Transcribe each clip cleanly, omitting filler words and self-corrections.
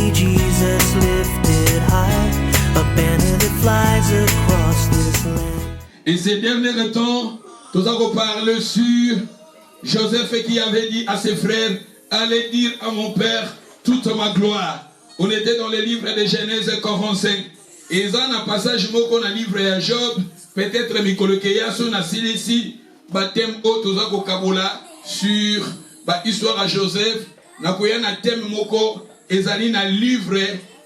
see Jesus lifted high, a banner that flies across this land. Et ces derniers temps, nous allons parler sur Joseph qui avait dit à ses frères, allez dire à mon père toute ma gloire. On était dans le livre de Genèse 45. Et il y a un passage qu'on a livré à Job, peut-être Mikolokeya, sur la Silici, baptême Otoza Kabula, sur l'histoire à Joseph. Nakoya na thème moko, ezali na livre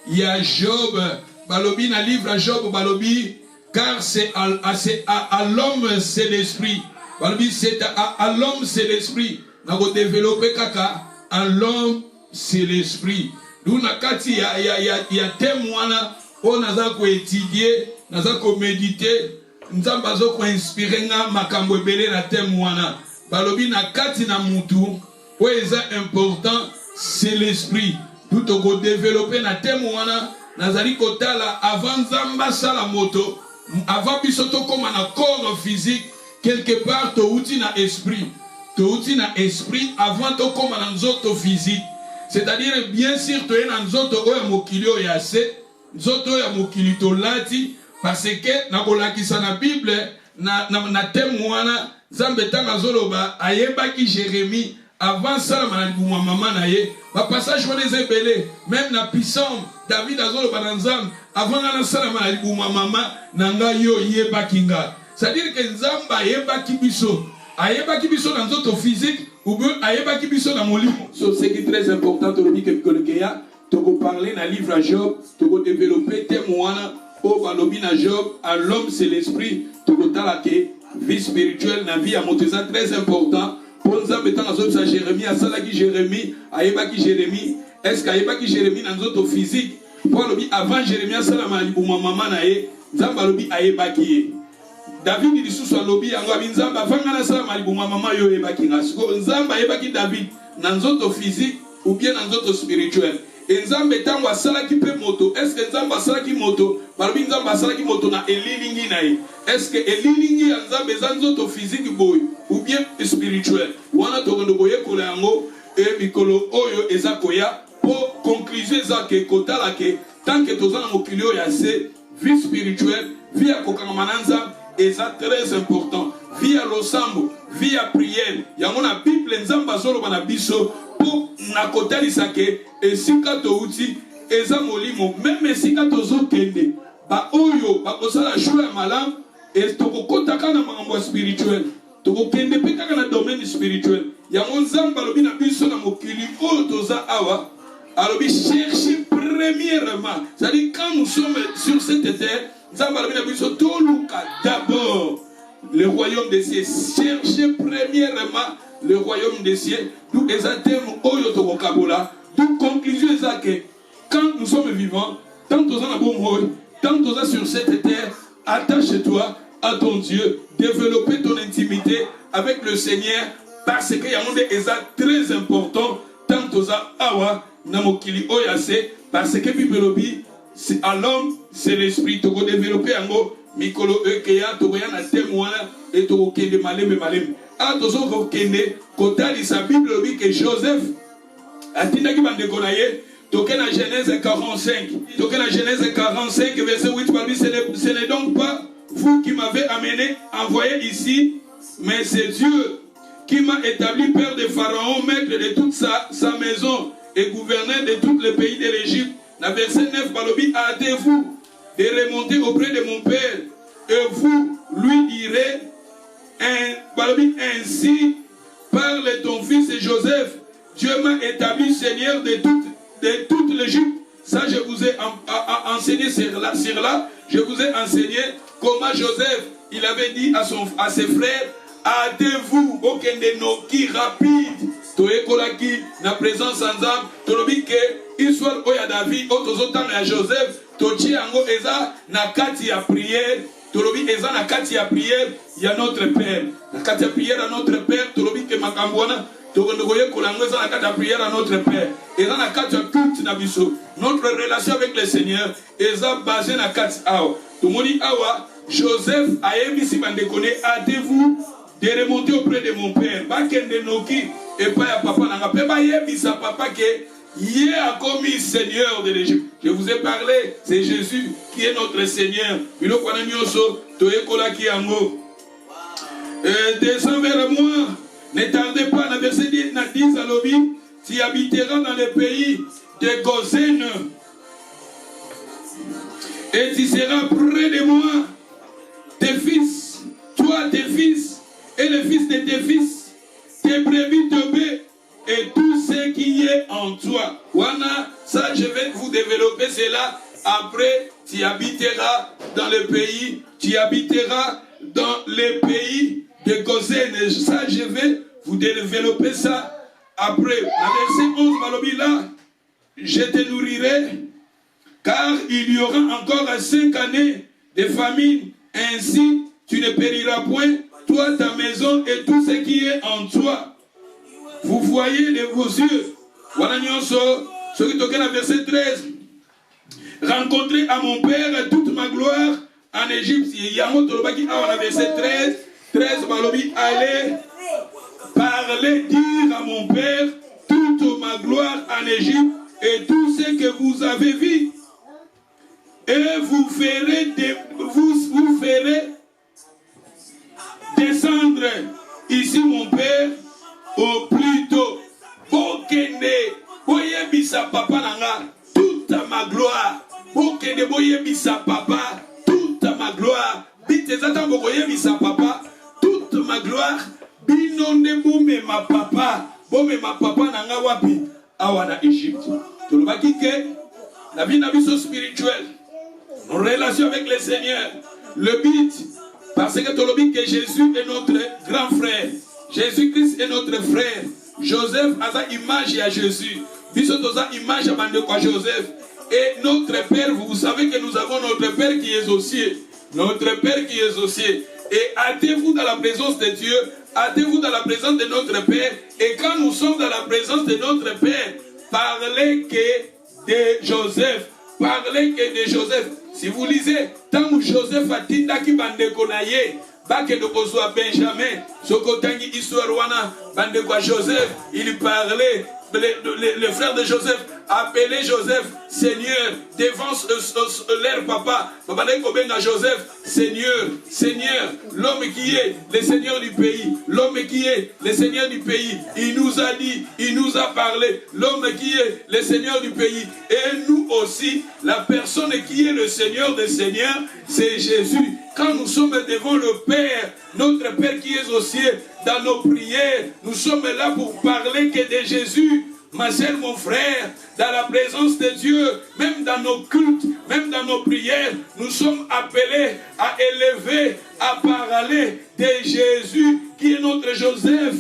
ya Job, balobi na livre à Job, balobi, car c'est à l'homme c'est l'esprit. Balobi c'est à l'homme c'est l'esprit. Nako développer kaka, à l'homme c'est l'esprit. Nous na kati ya thème wana, on a ko étudier, naza ko méditer, nzamba zo ko inspirer nga makambo ebele na thème wana. Balobi na kati na mutu, ouais, c'est important, c'est l'esprit. Tout au développer na thème wana, nazali kotala avant zamba sala moto, avant bisoto comme un corps physique, quelque part to uti na esprit. To uti na esprit avant to comme un nzoto physique. C'est-à-dire bien sûr to en nzoto oya mokilio yase, nzoto ya mokilito lati, parce que na kolakisa na Bible na thème wana, Zambe tanga zoloba ayeba ki Jérémie avant ça na maman na ye ba passage wana ezebele même na Psalm David azoloba na Nzambe avant na sala na maman nanga yo yeba kinga, c'est-à-dire que Nzamba ayeba kibiso na nzoto physique ou bien ayeba kibiso na molimo. So ce qui est très important to dit que Kolokeya to ko parler na livre à Job, to ko développer thème wana o balobi na Job, à l'homme c'est l'esprit, to ko talake vie spirituelle, la vie à Montesa très important. Pour nous amener dans la Jérémie, à Salaki Jérémie, à Ebaki Jérémie, est-ce qu'à Ebaki Jérémie dans notre physique, pour le avant Jérémie, à Salama, pour ma maman, Zamba lobi à Ebaki. David dit sous lobi, à Zamba, avant à Salama, pour ma maman, yo Ebaki. Zamba Ebaki David, dans notre physique ou bien dans notre spirituel. Et Nzambe tango asala ki pe moto, est-ce que Nzambe asala ki moto, balobi Nzambe asala ki moto na elilingi na ye, est-ce que elilingi ya Nzambe eza nzoto physique boy ou bien spirituel. Wana tokondo boye kola yango e mikolo oyo eza koya po conclusion eza ke kotala ke tant que tozana mokili oyo ya se vie spirituelle, vie ya kokanga na Nzambe eza très important. Vie ya losambo, vie ya prière, yango na Bible Nzambe azoloba na biso pour na kotalisa ke esika to uti eza molimo, même esika tozo kende ba oyo ba kosala joie ya malamu et tokokota kana makambo spirituel, tokokende pe kaka na domaine spirituel. Yango Nzambe alobi na biso na mokili oyo toza awa, alobi chercher premièrement, c'est-à-dire quand nous sommes sur cette terre, Nzambe alobi na biso toluka d'abord le royaume des cieux, chercher premièrement le royaume des cieux. Nous exaltons oyo to kabola. Donc conclusion est que quand nous sommes vivants, tant que nous sommes bon rôle, tant que nous sommes sur cette terre, attache-toi à ton Dieu, développer ton intimité avec le Seigneur, parce que y a un monde très important. Tant que nous sommes awa namokili oyase, parce que Bibelobi c'est à l'homme c'est l'esprit. Tu peux développer un mot mikolo ekeya to na témoin et to kende malem malem. A tozo ko kende kotali sa Bible dit que Joseph atinda ki bande konaye toke na Genèse 45. Toke na Genèse 45 verset 8 parmi ce n'est donc pas vous qui m'avez amené envoyé ici, mais c'est Dieu qui m'a établi père de Pharaon, maître de toute sa maison et gouverneur de tout le pays de l'Égypte. Dans verset 9, Balobi, hâtez-vous de remonter auprès de mon père et vous lui direz Balobi, ainsi parle ton fils Joseph, Dieu m'a établi seigneur de toute l'Égypte. Ça je vous ai enseigné sur là, je vous ai enseigné comment Joseph, il avait dit à ses frères, hâtez-vous, aucun de nos qui rapide, toekolaki na présence ensemble, tolobi ke histoire oya David, otozotanga ya Joseph, tochi yango eza na kati ya prière, tolobi eza na kati ya prière ya notre Père. Na kati ya prière à notre Père, tolobi ke makambwana, tokondokoye kolango eza na kati ya prière à notre Père. Eza na kati ya culte na biso. Notre relation avec le Seigneur eza basée na kati awa. Tomoni awa Joseph ayebisi bandekone, hâtez-vous de remonter auprès de mon père. Bakende noki et pas ya papa nanga pe ba yebisa papa ke Hier a commis Seigneur de l'Égypte. Je vous ai parlé, c'est Jésus qui est notre Seigneur. Descends vers moi, ne tardez pas, dans verset 10 à l'obit, tu habiteras dans le pays de Gozen. Et tu seras près de moi, tes fils, toi, tes fils, et les fils de tes fils, tes brebis, tes bœufs, et tout ce qui est en toi. Voilà, ça je vais vous développer cela. Après, tu habiteras dans le pays, tu habiteras dans les pays de Gozen. Et ça, je vais vous développer ça. Après, à verset 11, Malobi là, je te nourrirai, car il y aura encore 5 années de famine. Ainsi, tu ne périras point, toi, ta maison et tout ce qui est en toi. Vous voyez de vos yeux. Voilà, ce qui toque dans verset 13. Rencontrer à mon père toute ma gloire en Égypte. Il y a un autre qui a verset 13. 13, Malobi, allez parler, dire à mon père toute ma gloire en Égypte et tout ce que vous avez vu. Et vous ferez descendre ici mon père au plus tôt. Bokende, boyebisa papa nanga, toute ma gloire. Bokende, boyebisa papa, toute ma gloire. Bitezata boyebisa papa, toute ma gloire. Binonde bome ma papa nanga wapi awana Égypte. Tolobaki ke la vie na biso spirituelle, en relation avec le Seigneur. Le but, parce que tolobi que Jésus est notre grand frère. Jésus-Christ est notre frère. Joseph a sa image à Jésus. Biso toza image à bande quoi Joseph. Et notre Père, vous savez que nous avons notre Père qui est aux cieux. Notre Père qui est aux cieux. Et hâtez-vous dans la présence de Dieu. Hâtez-vous dans la présence de notre Père. Et quand nous sommes dans la présence de notre Père, parlez que de Joseph. Parlez que de Joseph. Si vous lisez, tant que Joseph a dit qui bande konaye, bake de Kosoa Benjamin, Sokotangi histoire wana, bande quoi Joseph, il parlait, le frère de Joseph appelait Joseph Seigneur devant leur papa. Joseph Seigneur, Seigneur, l'homme qui est le Seigneur du pays, l'homme qui est le Seigneur du pays. Il nous a dit, il nous a parlé, l'homme qui est le Seigneur du pays. Et nous aussi, la personne qui est le Seigneur des Seigneurs, c'est Jésus. Quand nous sommes devant le Père, notre Père qui est aux cieux, dans nos prières, nous sommes là pour parler que de Jésus. Ma sœur, mon frère, dans la présence de Dieu, même dans nos cultes, même dans nos prières, nous sommes appelés à élever, à parler de Jésus qui est notre Joseph.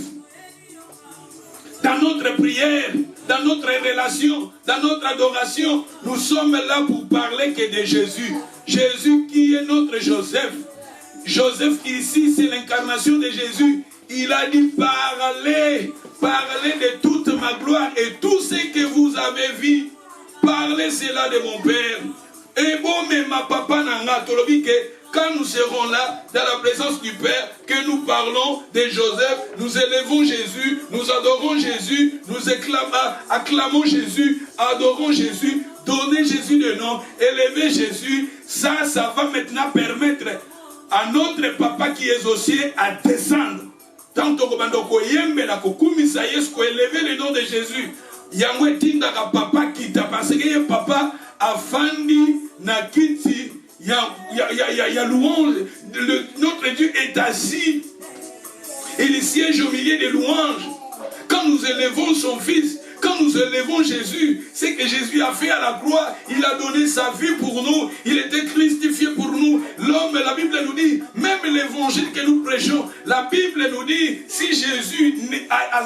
Dans notre prière, dans notre relation, dans notre adoration, nous sommes là pour parler que de Jésus. Jésus qui est notre Joseph. Joseph ici, c'est l'incarnation de Jésus. Il a dit parlez de toute ma gloire et tout ce que vous avez vu. Parlez cela de mon Père. Et bon, mais ma papa nanga tolobi que quand nous serons là, dans la présence du Père, que nous parlons de Joseph, nous élevons Jésus, nous adorons Jésus, nous acclamons Jésus, adorons Jésus, donnez Jésus le nom, élevez Jésus, ça va maintenant permettre à notre papa qui est au ciel à descendre. Tant que nous élever le nom de Jésus, Yangwe tindaka papa kita parce que papa afandi na kiti ya louange. Notre Dieu est assis. Il siège au milieu des louanges. Quand nous élevons son fils, quand nous élevons Jésus, c'est que Jésus a fait à la croix. Il a donné sa vie pour nous. Il était crucifié pour nous. L'homme, la Bible nous dit, même l'évangile que nous prêchons, la Bible nous dit, si Jésus a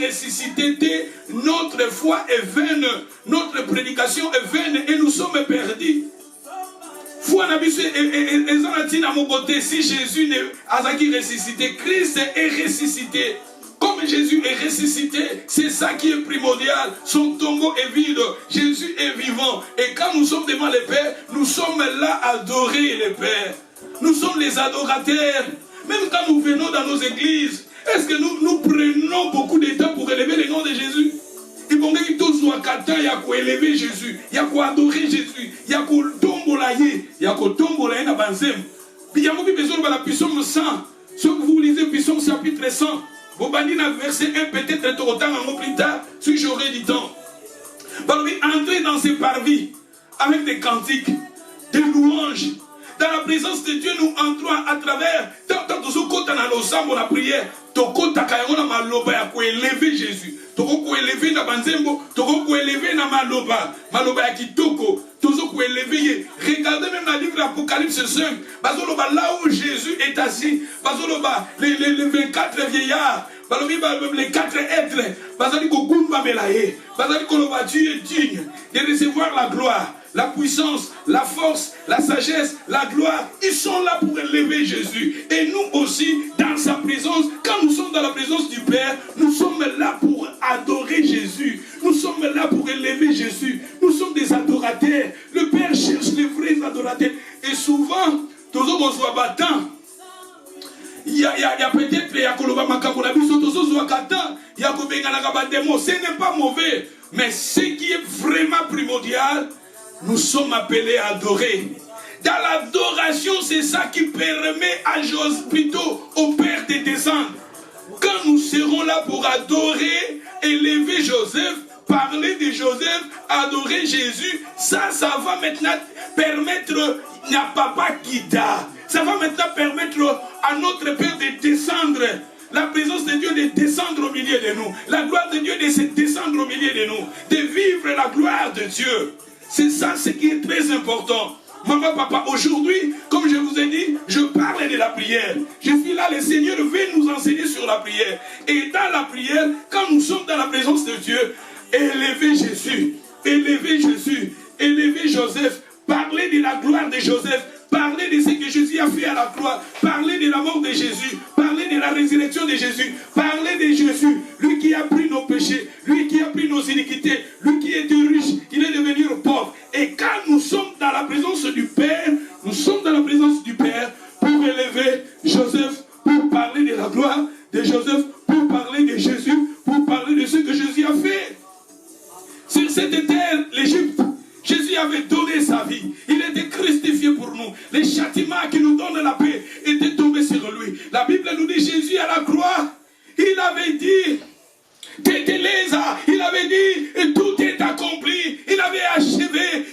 ressuscité, notre foi est vaine, notre prédication est vaine et nous sommes perdus. Foi na biso ezanati na mon côté, si Jésus a ressuscité, Christ est ressuscité. Comme Jésus est ressuscité, c'est ça qui est primordial. Son tombeau est vide, Jésus est vivant. Et quand nous sommes devant le Père, nous sommes là à adorer le Père. Nous sommes les adorateurs. Même quand nous venons dans nos églises, est-ce que nous prenons beaucoup de temps pour élever le nom de Jésus? temps, il y a quoi élever Jésus, il y a quoi adorer Jésus, il y a quoi tombolayer, il y a quoi tombolayer dans Banzem. Puis il y a besoin de la puissance 100. Ce que vous lisez, puissance chapitre 100, vous bandez dans verset 1, peut-être autant un mot plus tard, si j'aurai du temps. Entrez dans ces parvis avec des cantiques, des louanges. Dans la présence de Dieu, nous entrons à travers, tant que nous sommes dans l'ensemble, la prière, toko takayona maloba ya kuelever Jésus. Toko kuelever na banzembo, toko kuelever na maloba ya kitoko, toko kuelever. Regardez même dans le livre d'Apocalypse 5, bazoloba là où Jésus est assis, bazoloba les 24 vieillards, les 4 êtres, bazali kokumba melaye, bazali koloba Dieu est digne de recevoir la gloire. La puissance, la force, la sagesse, la gloire, ils sont là pour élever Jésus. Et nous aussi, dans sa présence, quand nous sommes dans la présence du Père, nous sommes là pour adorer Jésus. Nous sommes là pour élever Jésus. Nous sommes des adorateurs. Le Père cherche les vrais adorateurs. Et souvent, tous les gens sont battants. Il y a peut-être il y a ce n'est pas mauvais. Mais ce qui est vraiment primordial, nous sommes appelés à adorer. Dans l'adoration, c'est ça qui permet à Joseph, plutôt au Père de descendre. Quand nous serons là pour adorer, élever Joseph, parler de Joseph, adorer Jésus, ça va maintenant permettre à Papa Kida. Ça va maintenant permettre à notre Père de descendre. La présence de Dieu de descendre au milieu de nous. La gloire de Dieu de se descendre au milieu de nous. De vivre la gloire de Dieu. C'est ça ce qui est très important. Maman, papa, aujourd'hui, comme je vous ai dit, je parle de la prière. Je suis là, le Seigneur veut nous enseigner sur la prière. Et dans la prière, quand nous sommes dans la présence de Dieu, élevez Jésus, élevez Jésus, élevez Joseph, parlez de la gloire de Joseph, parlez de ce que Jésus a fait à la croix, parlez de la mort de Jésus, parlez de la résurrection de Jésus, parlez de Jésus, lui qui a pris nos péchés, lui qui a pris nos iniquités, lui qui était riche, il est devenu pauvre. Et quand nous sommes dans la présence du Père, nous sommes dans la présence du Père pour élever Joseph, pour parler de la gloire de Joseph, pour parler de Jésus, pour parler de ce que Jésus a fait. Sur cette terre, l'Égypte, Jésus avait donné sa vie. Il était crucifié pour nous. Les châtiments qui nous donnent la paix étaient tombés sur lui. La Bible nous dit Jésus à la croix, il avait dit, il avait dit, et tout est accompli. Il avait achevé,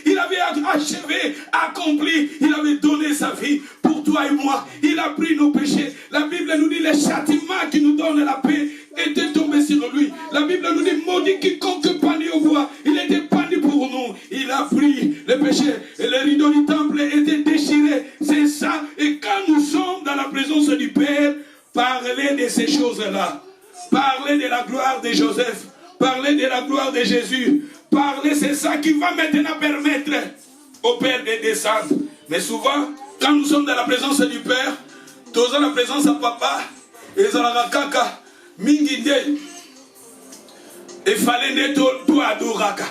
accompli. Il avait donné sa vie pour toi et moi. Il a pris nos péchés. La Bible nous dit les châtiments qui nous donnent la paix étaient tombés sur lui. La Bible nous dit maudit quiconque panie au bois. Il était puni pour nous. Il a pris les péchés. Et les rideaux du temple étaient déchirés. C'est ça. Et quand nous sommes dans la présence du Père, parlez de ces choses-là. Parlez de la gloire de Joseph. Parlez de la gloire de Jésus. Parlez, c'est ça qui va maintenant permettre au Père de descendre. Mais souvent, quand nous sommes dans la présence du Père, tous dans la présence de Papa, et dans la kaka, mingide, et fallait tout adoraka.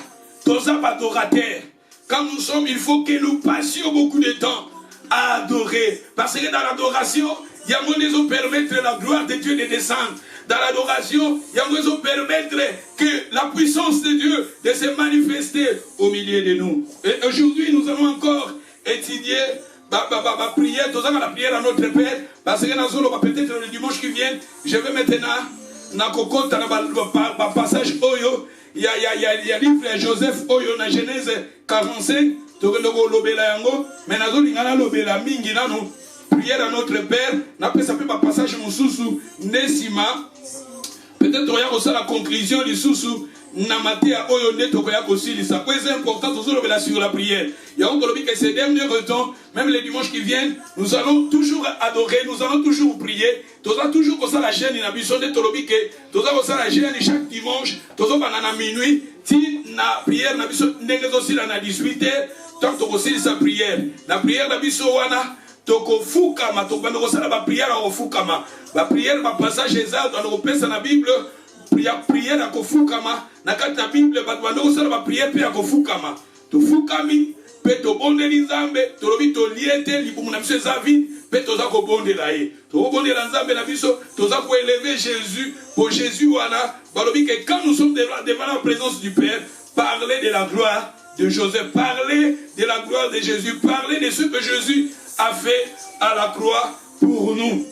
Tous adorateurs. Quand nous sommes, il faut que nous passions beaucoup de temps à adorer. Parce que dans l'adoration, il y a moyen de permettre la gloire de Dieu de descendre. Dans l'adoration, il y a moyen de permettre que la puissance de Dieu de se manifester au milieu de nous. Et aujourd'hui, nous allons encore étudier la prière, tous la prière à notre Père. Parce que peut-être le dimanche qui vient, je vais maintenant dans le passage Oyo. Il y a livre de Joseph Oyo dans Genèse 45. Mais prière à notre Père, n'a ça peut pas passage Moussou, Nessima. Peut-être qu'il y a aussi la conclusion du Soussou, Namatea Oyo Netokoya Kosili. Ça peut être important sur la prière. Il y a encore que ces derniers temps, même les dimanches qui viennent, nous allons toujours adorer, nous allons toujours prier. Nous allons toujours comme ça la chaîne, il y a besoin de Tolobike. Nous allons comme ça la chaîne chaque dimanche, nous allons à minuit. Si la prière, nous allons aussi à 18h, tant que aussi sa prière. La prière, nous allons toko fukama toko bando kosala ba prière à fukama ba prière ba passage ezal dans le pesa na Bible prière à fukama na kati na Bible ba bando kosala ba prière pe à fukama to fukami pe to bondeli nzambe to lobi to liete libumu na biso zavi pe to za ko bondela ye to bondela nzambe na biso to za ko élever Jésus pour Jésus wana ba lobi que quand nous sommes devant la présence du Père parler de la gloire de Joseph, parler de la gloire de Jésus, parler de ce que Jésus a fait à la croix pour nous.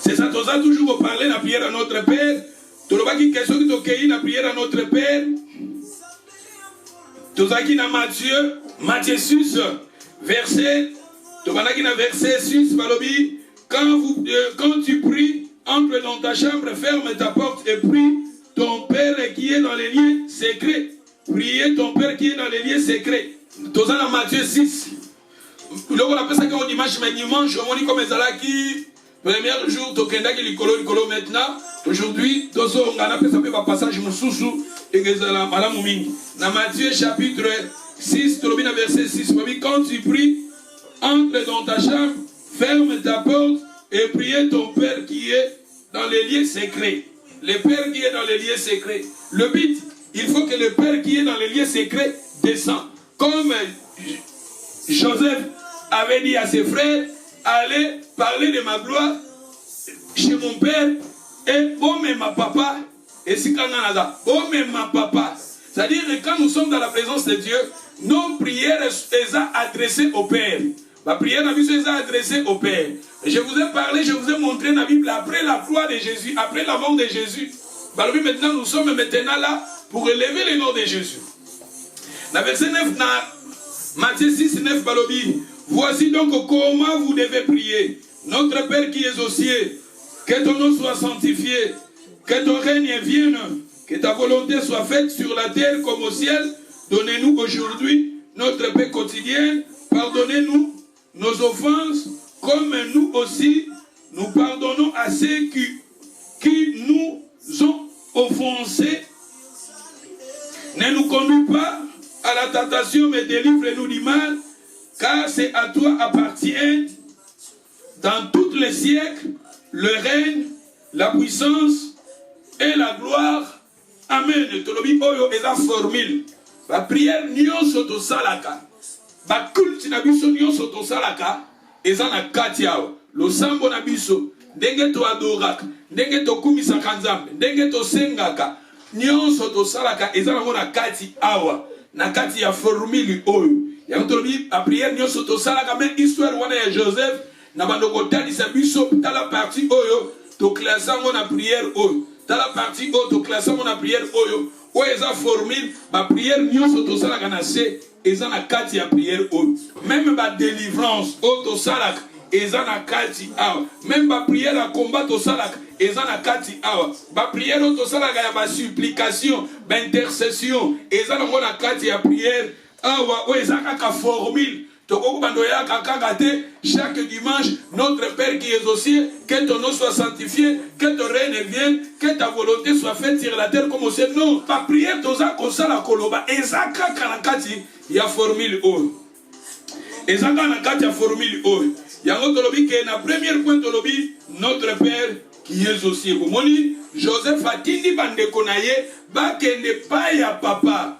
C'est ça, nous avons toujours parlé de la prière à notre Père. Tu as dit question qui t'a la prière à notre Père. Tu as dit dans Matthieu 6, verset 6, quand tu pries, entre dans ta chambre, ferme ta porte et prie ton Père qui est dans les lieux secrets. Priez ton Père qui est dans les lieux secrets. Tu as dans Matthieu 6. Donc on appelle ça quand dimanche, mais dimanche, on dit comme Ezalaki. Premier jour, tokenda ki likolo maintenant. Aujourd'hui, on a appelé ça un passage mususu et gezala malamu mingi. Dans Matthieu chapitre 6, verset 6, quand tu pries, entre dans ta chambre, ferme ta porte et prie ton Père qui est dans les lieux secrets. Le Père qui est dans les lieux secrets. Le but, il faut que le Père qui est dans les lieux secrets descende. Comme Joseph avait dit à ses frères, allez parler de ma gloire chez mon Père et oh mais ma papa et si oh mais ma papa. C'est-à-dire que quand nous sommes dans la présence de Dieu, nos prières sont adressées au Père. Ma prière est adressée au Père. Et je vous ai parlé, je vous ai montré dans la Bible après la croix de Jésus, après la mort de Jésus. Maintenant nous sommes maintenant là pour élever le nom de Jésus. Dans verset 9, Matthieu 6, 9, voici donc comment vous devez prier. Notre Père qui es aux cieux, que ton nom soit sanctifié, que ton règne vienne, que ta volonté soit faite sur la terre comme au ciel. Donnez-nous aujourd'hui notre paix quotidienne. Pardonnez-nous nos offenses, comme nous aussi, nous pardonnons à ceux qui nous ont offensés. Ne nous conduis pas à la tentation, mais délivre-nous du mal, car c'est à toi appartient dans tous les siècles le règne, la puissance et la gloire. Amen. Tolobi oyo eza formule. La prière nyonso to salaka. Ba culte na biso nyonso to salaka eza na kati awa. Losambo na biso ndenge to adoraka, ndenge to kumisaka Nzambe, ndenge to sengaka nyonso to salaka eza na kati awa. Na kati ya formule oyo. Ya tolobi a prière nyonso to salaka mais histoire wana ya Joseph na bandoko talisa biso ta la partie oyo to classango na prière oyo. Dans la partie oyo to classango na prière oyo. Oyo eza formule ba prière nyonso to salaka na se eza na kati ya prière oyo. Même ba délivrance oyo to salaka eza na kati awa. Même ba prière à combat to salaka eza na kati awa. Ba prière oyo to salaka ya ba supplication, ba intercession eza na kati ya prière awa. Oyo eza kaka formule. Chaque dimanche, notre Père qui est aux cieux, que ton nom soit sanctifié, que ton règne vienne, que ta volonté soit faite sur la terre comme au ciel. Non, ta prière, toza kosala koloba, ezaka kanakati ya formule oyo. Ezaka kanakati ya formule oyo. Yango tolobi ke na premier point tolobi notre Père qui est aux cieux. Komoni Joseph atindi bandeko na ye bakende pa ya papa.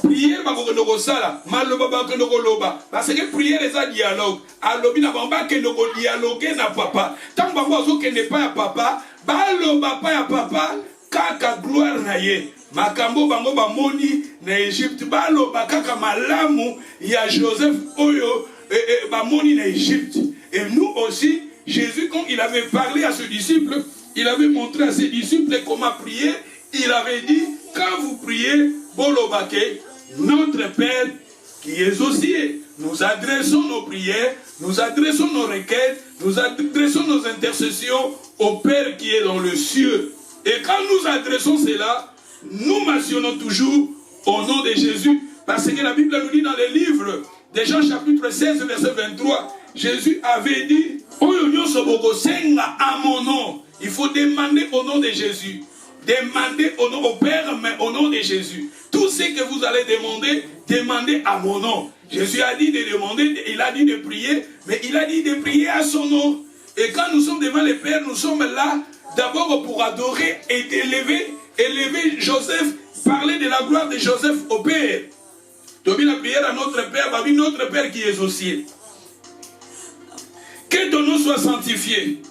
Prière bakoko sala maloba bakoko loba parce que prière est un dialogue alobi na bamba ke ndoko dialoguer na papa tant bango azokende pa ya papa baloba pa ya papa kaka gloire na ye makambo bango bamoni na Égypte baloba kaka malamu ya Joseph oyo bamoni na Égypte. Et nous aussi Jésus quand il avait parlé à ses disciples, il avait montré à ses disciples comment prier. Il avait dit quand vous priez bolobake notre Père qui est aux cieux. Nous adressons nos prières, nous adressons nos requêtes, nous adressons nos intercessions au Père qui est dans le ciel. Et quand nous adressons cela, nous mentionnons toujours au nom de Jésus. Parce que la Bible nous dit dans les livres de Jean chapitre 16 verset 23, Jésus avait dit, à mon nom, il faut demander au nom de Jésus. Demandez au nom au Père, mais au nom de Jésus. Tout ce que vous allez demander, demandez à mon nom. Jésus a dit de demander, il a dit de prier, mais il a dit de prier à son nom. Et quand nous sommes devant le Père, nous sommes là d'abord pour adorer et élever Joseph, parler de la gloire de Joseph au Père. Tommy la prière à notre Père, notre Père qui est au ciel. Que ton nom soit sanctifié.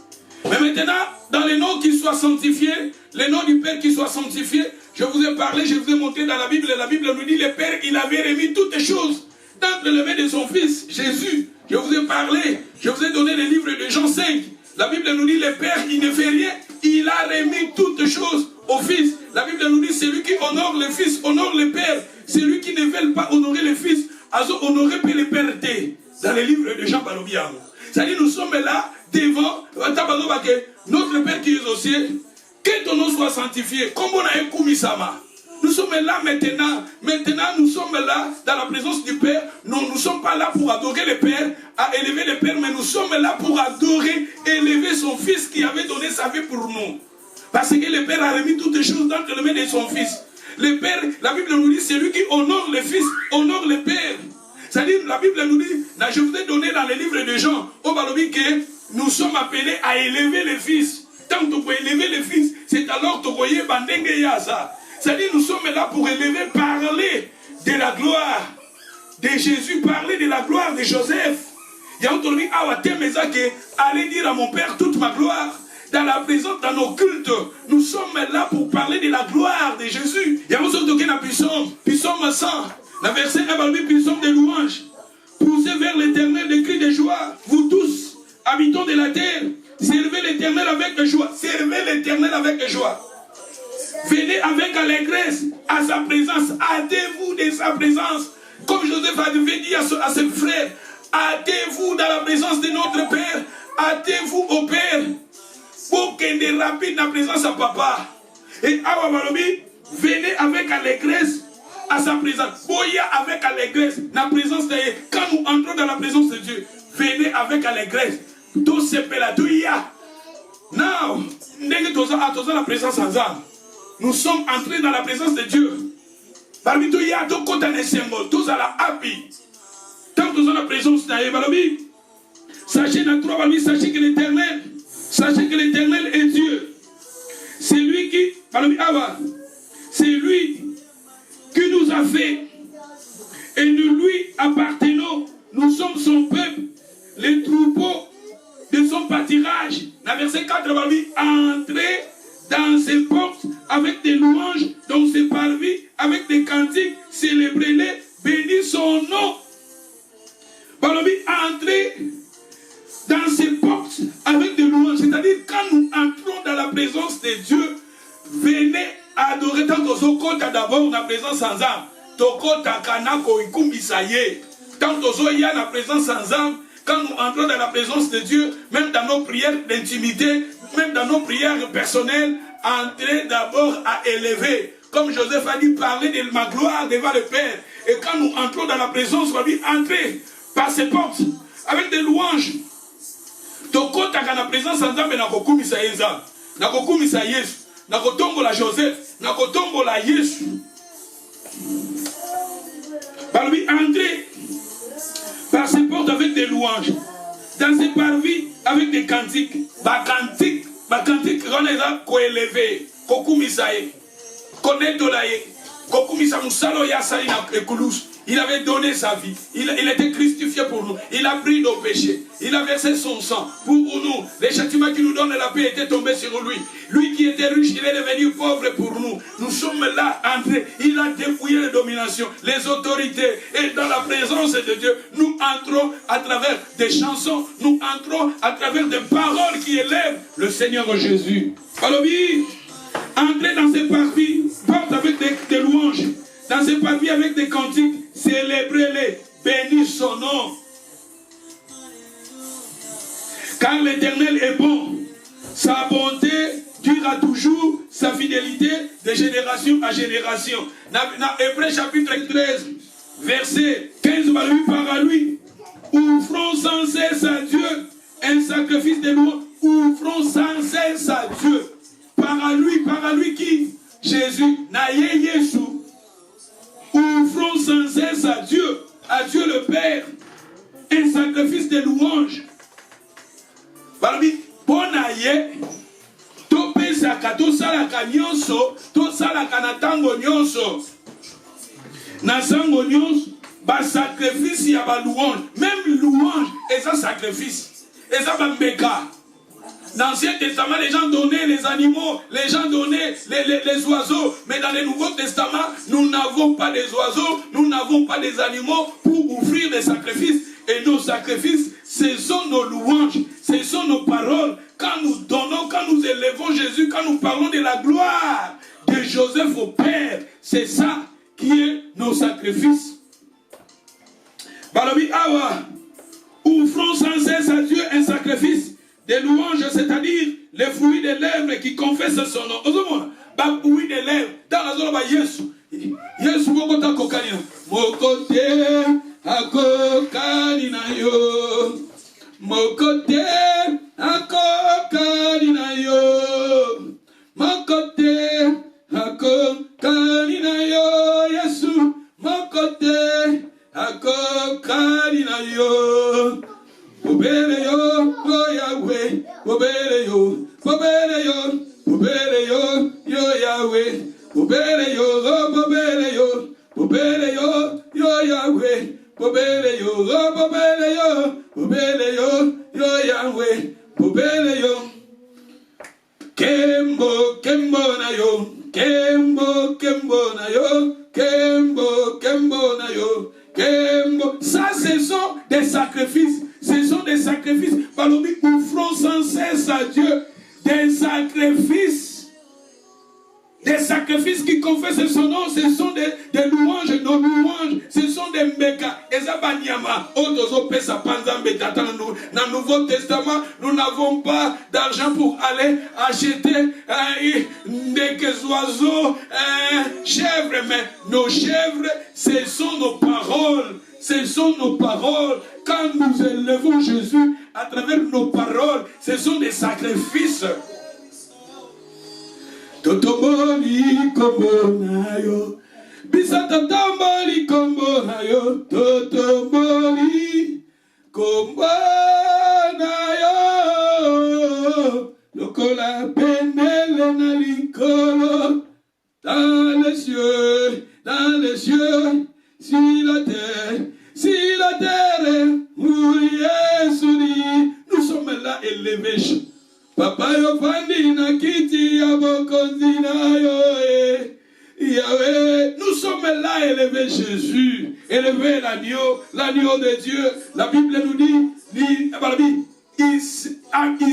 Mais maintenant, dans les noms qui soient sanctifiés, les noms du Père qui soient sanctifiés, Je vous ai parlé, je vous ai montré dans la Bible nous dit le Père, il avait remis toutes les choses dans les mains de son Fils, Jésus. Je vous ai parlé, je vous ai donné le livre de Jean 5. La Bible nous dit le Père, il ne fait rien, il a remis toutes choses au Fils. La Bible nous dit celui qui honore le Fils, honore le Père. Celui qui ne veut pas honorer le Fils, honorer le Père. Dans le livre de Jean Balobian. C'est-à-dire nous sommes là devant notre Père qui est aux cieux. Que ton nom soit sanctifié. Comme on a écouté Sama. Nous sommes là maintenant. Maintenant, nous sommes là dans la présence du Père. Nous ne sommes pas là pour adorer le Père, à élever le Père, mais nous sommes là pour adorer et élever son Fils qui avait donné sa vie pour nous. Parce que le Père a remis toutes les choses dans les mains de son Fils. Le Père, la Bible nous dit, c'est lui qui honore le Fils, honore le Père. C'est-à-dire, la Bible nous dit, je vous ai donné dans le livre de Jean, au Balobi, que nous sommes appelés à élever le Fils. Tant que tu peux élever le Fils, c'est alors que tu peux élever ça. C'est-à-dire, nous sommes là pour élever, parler de la gloire de Jésus, parler de la gloire de Joseph. Il y a entendu, allez dire à mon Père toute ma gloire. Dans la présence, dans nos cultes, nous sommes là pour parler de la gloire de Jésus. Il y a entendu Psaume 100. La verset 1, psaume de louange. Poussez vers l'Éternel des cris de joie. Vous tous, habitants de la terre, servez l'Éternel avec joie. Servez l'Éternel avec joie. Venez avec allégresse à sa présence. Hâtez-vous de sa présence. Comme Joseph avait dit à ses frères, hâtez-vous dans la présence de notre Père. Hâtez-vous au Père. Pour qu'il ait rapide dans la présence à papa. Et Awabalobi, venez avec allégresse à sa présence. Boya avec allégresse dans la présence de Dieu. Quand nous entrons dans la présence de Dieu, venez avec allégresse. Tout ce pélatouya. Now, la présence en Zam. Nous sommes entrés dans la présence de Dieu. Parmi tout, il y a deux côtés de symbole. Tous à la happy. Tant que nous avons la présence de Dieu, sachez que l'Éternel, sachez que l'Éternel est Dieu. C'est lui qui, c'est lui qui nous a fait. Et nous lui appartenons. Nous sommes son peuple, les troupeaux de son pâturage. La verset 4, entrer dans ses portes avec des louanges, dans ses parvis, avec des cantiques, célébrez-les, bénis son nom. Entrer dans ses portes avec des louanges, c'est-à-dire quand nous entrons dans la présence de Dieu, venez adorer. Tant que Zokota d'abord la présence sans âme, Tokota Kanako Ikumbisaye, tant que Zoya la présence sans âme, quand nous entrons dans la présence de Dieu, même dans nos prières d'intimité, même dans nos prières personnelles, entrez d'abord à élever. Comme Joseph a dit, parler de ma gloire devant le Père. Et quand nous entrons dans la présence, on va dire, entrez par ses portes avec des louanges. Tokota kana présence en Nzambe na kokumisa Nzambe, na kokumisa Yesu, na kotombola Joseph, na kotombola Yesu. Par lui entrer par ses portes avec des louanges, dans ses parvis avec des cantiques. Ba cantique on est là ko élever, kokumisa ye, konetola ye, kokumisa musalo ya sali na ekulus. Il avait donné sa vie. Il était crucifié pour nous. Il a pris nos péchés. Il a versé son sang pour nous. Les châtiments qui nous donnent la paix étaient tombés sur lui. Lui qui était riche, il est devenu pauvre pour nous. Nous sommes là, entrés. Il a dépouillé les dominations, les autorités. Et dans la présence de Dieu, nous entrons à travers des chansons. Nous entrons à travers des paroles qui élèvent le Seigneur Jésus. Alors oui, entrez dans ces parvis, porte avec des louanges. Dans ces parvis avec des cantiques, célébrez-les, bénis son nom. Car l'Éternel est bon, sa bonté durera toujours, sa fidélité de génération à génération. Dans Hébreux chapitre 13, verset 15, par à lui, ouvrons sans cesse à Dieu un sacrifice de louange. Ouvrons sans cesse à Dieu. Par à lui qui? Jésus, Naye Yesu. Ouvrons sans cesse à Dieu le Père, un sacrifice de louange. Parmi bonaye, topesaka tosalaka nyonso, tosalaka na tango nyonso. Na sango nyonso, ba sacrifice ya ba louange, même louange, et ça sacrifice, et ça ba mbeka. Dans l'Ancien Testament, les gens donnaient les animaux, les gens donnaient les oiseaux. Mais dans le Nouveau Testament, nous n'avons pas des oiseaux, nous n'avons pas des animaux pour offrir des sacrifices. Et nos sacrifices, ce sont nos louanges, ce sont nos paroles. Quand nous donnons, quand nous élevons Jésus, quand nous parlons de la gloire de Joseph au Père, c'est ça qui est nos sacrifices. Balobi Awa, offrons sans cesse à Dieu un sacrifice des louanges, c'est-à-dire les fruits des lèvres qui confessent son nom. Osons-moi, bah fruits des lèvres, dans la zone, bah Yesu. Yesu, mon côté, kokanina. Mon côté, à kokanina yo. Mon côté, à kokanina yo. Mon côté, à kokanina yo. Yesu, mon côté, à kokanina yo. Obere yo, oh Yahweh, obere yo, obere yo, obere yo, yo Yahweh, obere yo, oh obere yo, obere yo, yo Yahweh, obere yo, oh obere yo, yo Yahweh, obere yo. Kembo, kembo na yo, kembo, kembo na yo, kembo, kembo na yo, kembo. Ça, ce sont des sacrifices. Ce sont des sacrifices. Balobi, offrons sans cesse à Dieu des sacrifices. Des sacrifices qui confessent son nom. Ce sont des louanges, nos louanges. Ce sont des mécas. Et ça, Banyama, dans le Nouveau Testament, nous n'avons pas d'argent pour aller acheter des oiseaux, chèvres. Mais nos chèvres, ce sont nos paroles. Ce sont nos paroles. Quand nous élevons Jésus à travers nos paroles, ce sont des sacrifices. Totomboli kombo na yo, bisa totomboli kombo na yo, totomboli kombo na yo, lokola penele na likolo, dans les cieux, si la terre mouillée sourit, nous sommes là élevés. Papa yo fandi na kiti ya bokonzi na yo Yahweh, nous sommes là élevés Jésus, élever l'agneau de Dieu. La Bible nous dit il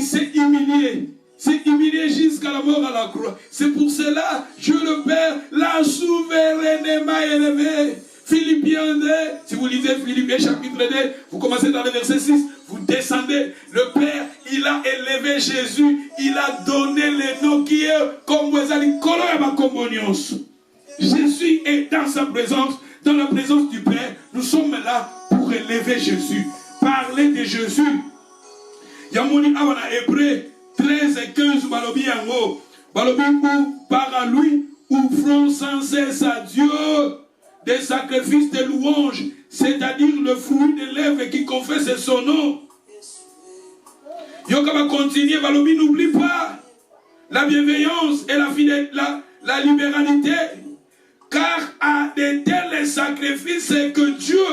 s'est humilié. C'est humilié jusqu'à la mort à la croix. C'est pour cela, Dieu le Père l'a souverainement élevé. Philippiens 2, si vous lisez Philippiens chapitre 2, vous commencez dans le verset 6, vous descendez. Le Père, il a élevé Jésus, il a donné le nom qui est comme vous allez Jésus est dans sa présence, dans la présence du Père. Nous sommes là pour élever Jésus, parler de Jésus. Yamoni awana Hébreu 13 et 15, balobi yango. Balobi ou par à lui, offrons sans cesse à Dieu des sacrifices de louange, c'est-à-dire le fruit des lèvres qui confesse son nom. Yoka va continuer, Balobi, n'oublie pas la bienveillance et la libéralité, car à de tels sacrifices que Dieu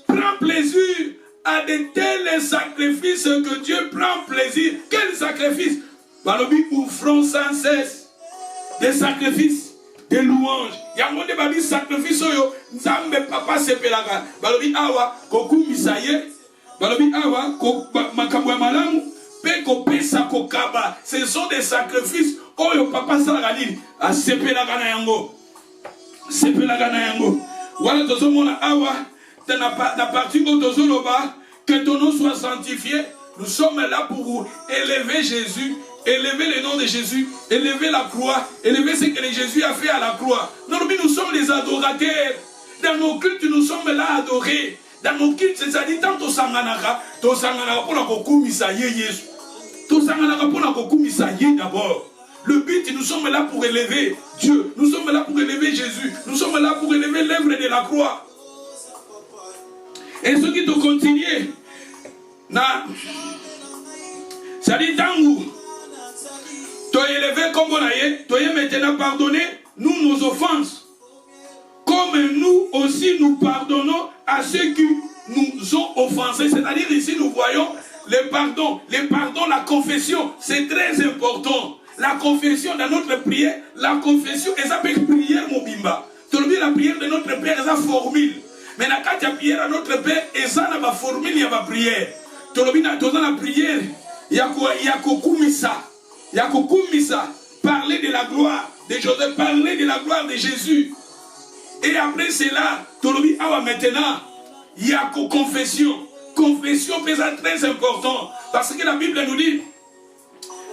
prend plaisir, à de tels sacrifices que Dieu prend plaisir. Quel sacrifice? Balobi, offrons sans cesse des sacrifices de louanges. Yango de babi sacrifice yo nzambe papa sepelaka. Balobi awa koku misaye. Balobi awa makambo malamu pe ko pesa ko kaba. Ce sont des sacrifices oyo papa salaka nini a sepelaka na yango. Sepelaka na yango. Wala tozomona awa na partie où tozoloba que ton nom soit sanctifié. Nous sommes là pour élever Jésus. Élever le nom de Jésus, élever la croix, élever ce que Jésus a fait à la croix. Nous sommes les adorateurs. Dans nos cultes, nous sommes là à adorer. Dans nos cultes, c'est-à-dire tant au sanganaka pour la kokumisa Yesu. Tout sanganaka pour la kokumisa d'abord. Le but, nous sommes là pour élever Dieu. Nous sommes là pour élever Jésus. Nous sommes là pour élever l'œuvre de la croix. Et ce qui te continue, c'est-à-dire tant toi élevé comme on a eu, toi maintenant pardonner nous nos offenses. Comme nous aussi nous pardonnons à ceux qui nous ont offensés. C'est-à-dire ici nous voyons le pardon, la confession, c'est très important. La confession dans notre prière, la confession, elle s'appelle prière mobimba. La prière de notre Père, c'est une formule. Mais quand tu as prière à notre Père, c'est une formule, il y a une prière. Dans la prière, il y a kokumisa. Il y a kokumisa. Parler de la gloire de Joseph, parler de la gloire de Jésus. Et après cela, maintenant, il y a confession. Confession, c'est très important. Parce que la Bible nous dit,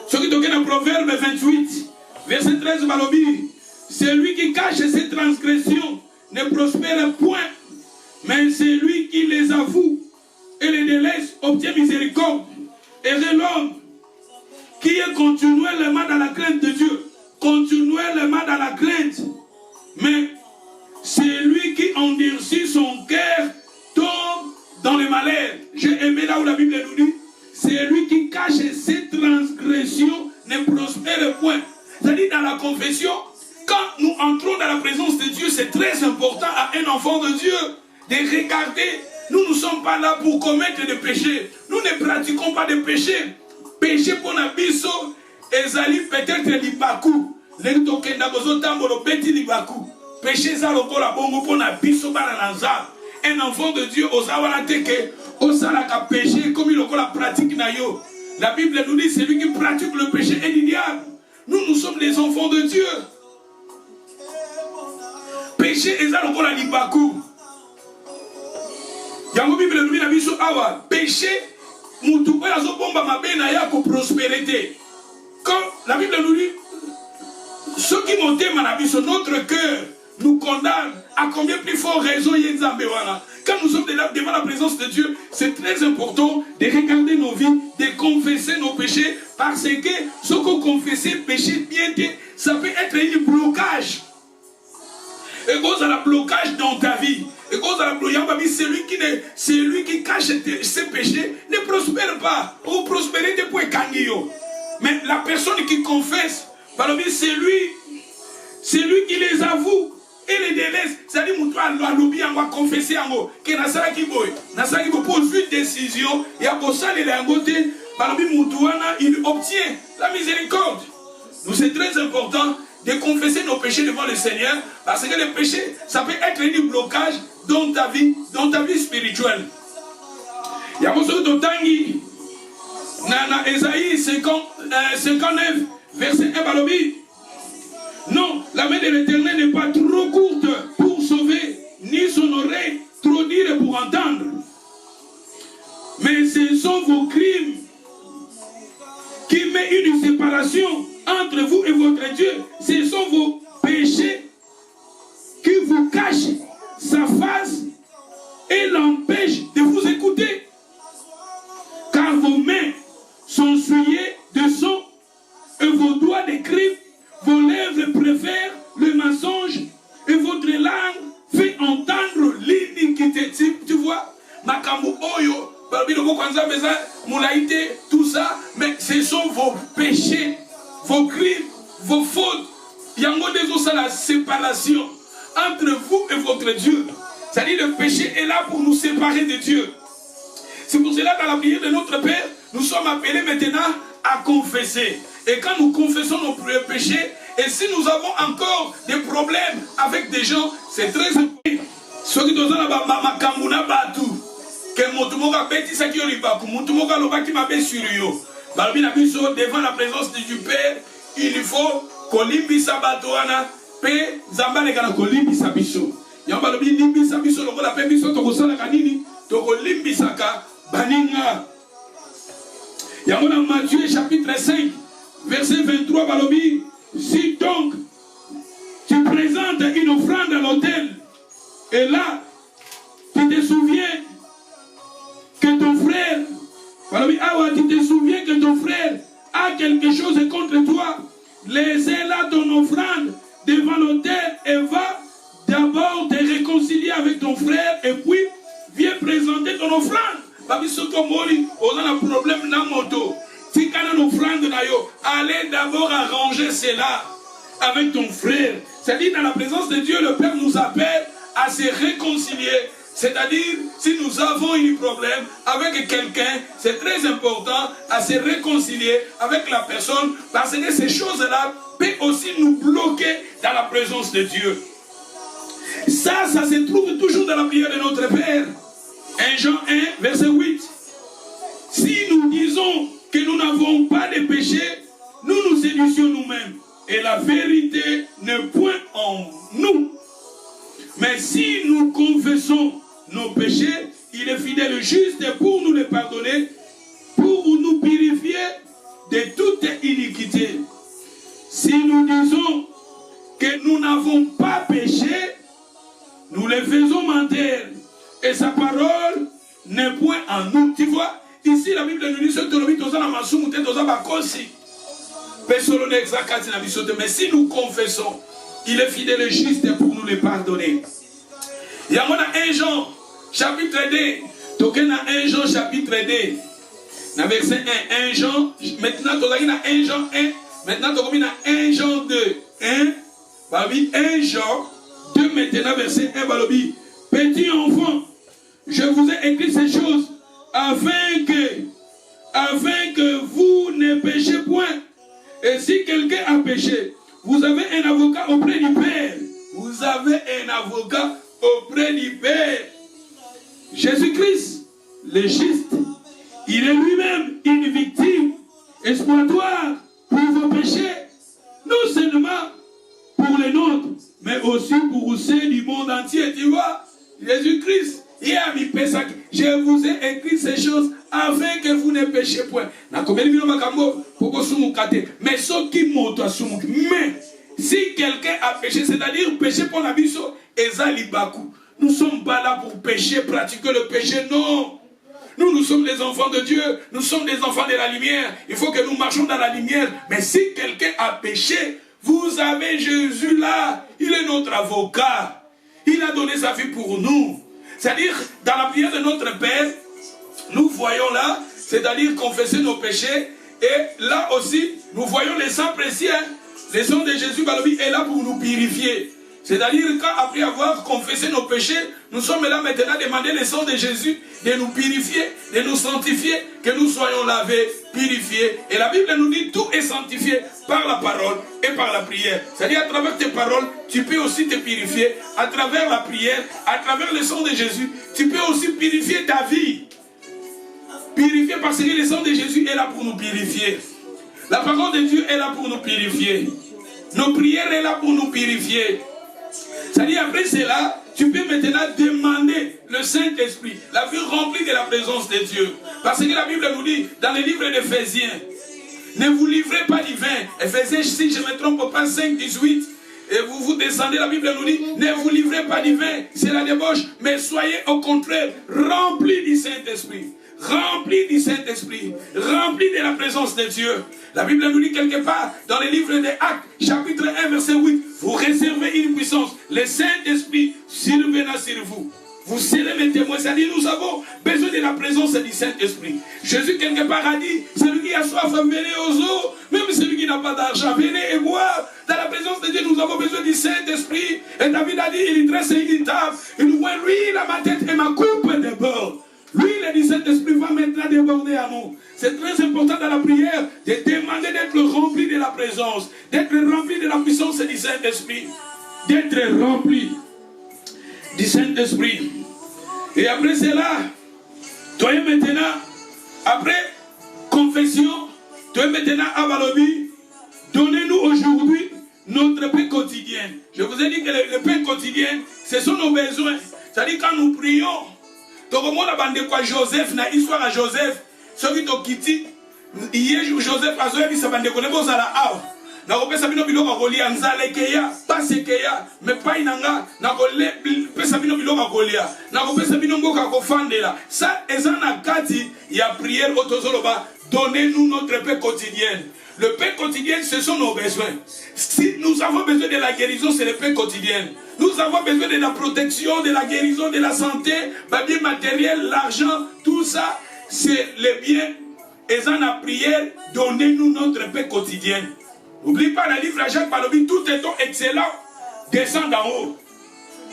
ce qui est dans Proverbe 28, verset 13, celui qui cache ses transgressions ne prospère point, mais celui qui les avoue et les délaisse obtient miséricorde. Et c'est l'homme qui est continuellement dans la crainte de Dieu, continuellement dans la crainte, mais c'est lui qui endurcit son cœur tombe dans le malheur. J'ai aimé là où la Bible nous dit, c'est lui qui cache ses transgressions ne prospère point. C'est-à-dire dans la confession, quand nous entrons dans la présence de Dieu, c'est très important à un enfant de Dieu de regarder. Nous ne sommes pas là pour commettre des péchés. Nous ne pratiquons pas de péchés. Péché pour Nabiso, ezali peut-être libaku. Péché ça le la bongo pour Nabiso bananza. Un enfant de Dieu osawala teke osalaka péché comme il la pratique nayo. La Bible nous dit c'est lui qui pratique le péché et le diable. Nous sommes les enfants de Dieu. Péché ezali la libaku. Yango Bible nous dit la biso awa péché mutu oyo azobomba mabe na ya ko prospérité. Quand la Bible nous dit ceux qui montent na biso notre cœur nous condamne, à combien plus fort raison Yenzambe wana. Quand nous sommes devant la présence de Dieu, c'est très important de regarder nos vies, de confesser nos péchés, parce que ce qu'on confesse péché bien, ça peut être un blocage. Et cause à la blocage dans ta vie. Et cause à la blocage, celui qui cache ses péchés ne prospère pas. Ou prospérité pour Kangio. Mais la personne qui confesse, c'est lui qui les avoue. Et les délaisse, c'est-à-dire que on va confesser que Nasaki pose une décision et à il obtient la miséricorde. Donc c'est très important de confesser nos péchés devant le Seigneur parce que le péché, ça peut être un blocage dans ta vie spirituelle. Il y a beaucoup de tangi dans Ésaïe 59, verset 1 balobi. Non, la main de l'Éternel n'est pas trop courte pour sauver, ni son oreille trop dire pour entendre. Mais ce sont vos crimes qui mettent une séparation entre vous et votre Dieu. Ce sont vos péchés qui vous cachent sa face et l'empêchent de vous écouter. Car vos mains sont souillées de sang et vos doigts de crime. Vos lèvres préfèrent le mensonge et votre langue fait entendre l'iniquité. Tu vois, Makambu Oyo, tout ça, mais ce sont vos péchés, vos crimes, vos fautes. Il y a la séparation entre vous et votre Dieu. C'est-à-dire le péché est là pour nous séparer de Dieu. C'est pour cela, dans la prière de notre Père, nous sommes appelés maintenant à confesser. Et quand nous confessons nos péchés, et si nous avons encore des problèmes avec des gens, c'est très important. Ce qui nous a makamuna batu, que motumoka beti saki olibaku, motumoka lobaki mabe sur yo. Balbina biso devant la présence du Père, il faut kolimbisa batoana, pe zambale kana kolimbisa biso. Yamba lobi limbisa biso lokola pe biso tokosala kanini, tokolimbisa ka baninga. Yamba dans Matthieu chapitre 5. Verset 23, Balobi, si donc tu présentes une offrande à l'autel, et là, tu te souviens que ton frère, Balobi, tu te souviens que ton frère a quelque chose contre toi, laissez là ton offrande devant l'autel et va d'abord te réconcilier avec ton frère, et puis viens présenter ton offrande. Babi soto mori, on a un problème dans moto. Allez d'abord arranger cela avec ton frère. C'est-à-dire dans la présence de Dieu, le Père nous appelle à se réconcilier. C'est-à-dire, si nous avons un problème avec quelqu'un, c'est très important à se réconcilier avec la personne parce que ces choses-là peuvent aussi nous bloquer dans la présence de Dieu. Ça se trouve toujours dans la prière de notre Père. 1 Jean 1, verset 8. Si nous disons que nous n'avons pas de péché, nous nous séduisons nous-mêmes. Et la vérité n'est point en nous. Mais si nous confessons nos péchés, il est fidèle et juste pour nous les pardonner, pour nous purifier de toute iniquité. Si nous disons que nous n'avons pas péché, nous les faisons mentir. Et sa parole n'est point en nous. Tu vois, ici la Bible nous dit mais si nous confessons, il est fidèle et juste pour nous les pardonner. Il y a 1 Jean chapitre 2. Token à 1 Jean chapitre 2. Dans verset 1. 1 Jean. Maintenant, tu as 1 Jean 1. Maintenant, tu as 1 Jean 2. 1 Jean 2 maintenant verset 1. Balobi. Petit enfant, je vous ai écrit ces choses afin que vous ne péchiez point. Et si quelqu'un a péché, vous avez un avocat auprès du Père. Vous avez un avocat auprès du Père. Jésus-Christ, le juste, il est lui-même une victime expiatoire pour vos péchés, non seulement pour les nôtres, mais aussi pour ceux du monde entier. Tu vois, Jésus-Christ, je vous ai écrit ces choses afin que vous ne péchiez point. Mais si quelqu'un a péché, c'est-à-dire péché pour la biso, nous ne sommes pas là pour pécher, pratiquer le péché, non. Nous sommes des enfants de Dieu, nous sommes des enfants de la lumière. Il faut que nous marchions dans la lumière. Mais si quelqu'un a péché, vous avez Jésus là, il est notre avocat. Il a donné sa vie pour nous. C'est-à-dire, dans la prière de notre Père, nous voyons là, c'est-à-dire confesser nos péchés. Et là aussi, nous voyons les sangs précieux. Le sang de Jésus est là pour nous purifier. C'est-à-dire, après avoir confessé nos péchés, nous sommes là maintenant à demander le sang de Jésus de nous purifier, de nous sanctifier, que nous soyons lavés, purifiés. Et la Bible nous dit tout est sanctifié par la parole et par la prière. C'est-à-dire, à travers tes paroles, tu peux aussi te purifier. À travers la prière, à travers le sang de Jésus, tu peux aussi purifier ta vie. Purifier parce que le sang de Jésus est là pour nous purifier. La parole de Dieu est là pour nous purifier. Nos prières sont là pour nous purifier. C'est-à-dire, après cela, tu peux maintenant demander le Saint-Esprit, la vie remplie de la présence de Dieu. Parce que la Bible nous dit, dans le livre d'Éphésiens, ne vous livrez pas du vin. Éphésiens, si je ne me trompe pas, 5, 18. Et vous descendez, la Bible nous dit, ne vous livrez pas du vin, c'est la débauche, mais soyez au contraire remplis du Saint-Esprit. Remplis du Saint-Esprit, remplis de la présence de Dieu. La Bible nous dit quelque part, dans le livre des Actes, chapitre 1, verset 8, vous réservez une puissance, le Saint-Esprit surviendra sur vous. Vous serez mes témoins, c'est-à-dire nous avons besoin de la présence du Saint-Esprit. Jésus quelque part a dit, celui qui a soif, venez aux eaux, même celui qui n'a pas d'argent, venez et boire. Dans la présence de Dieu, nous avons besoin du Saint-Esprit. Et David a dit, il dresse une table, il nous voit, lui, il a ma tête et ma coupe déborde. Lui, le Saint-Esprit va maintenant déborder à nous. C'est très important dans la prière de demander d'être rempli de la présence, d'être rempli de la puissance du Saint-Esprit, d'être rempli du Saint-Esprit. Et après cela, toi maintenant, après confession, toi maintenant à Balobi, donnez-nous aujourd'hui notre pain quotidien. Je vous ai dit que le pain quotidien, ce sont nos besoins. C'est-à-dire quand nous prions, Joseph, na histoire à Joseph, celui qui hier Joseph a zoé sa bande ko nebo zala aw na ko pesa bino biloko kolia nzale keya pase keya me pa inanga na ko pesa bino biloko kolia na ko pesa bino mboka ko fandela ça ezana kati ya prière otozoloba donnez-nous notre pain quotidien. Le pain quotidien, ce sont nos besoins. Si nous avons besoin de la guérison, c'est le pain quotidien. Nous avons besoin de la protection, de la guérison, de la santé, les biens matériels, l'argent, tout ça, c'est les biens. Et dans la prière, donnez-nous notre pain quotidien. N'oublie pas le livre à Jacques Balobi, tout est donc excellent, descend d'en haut.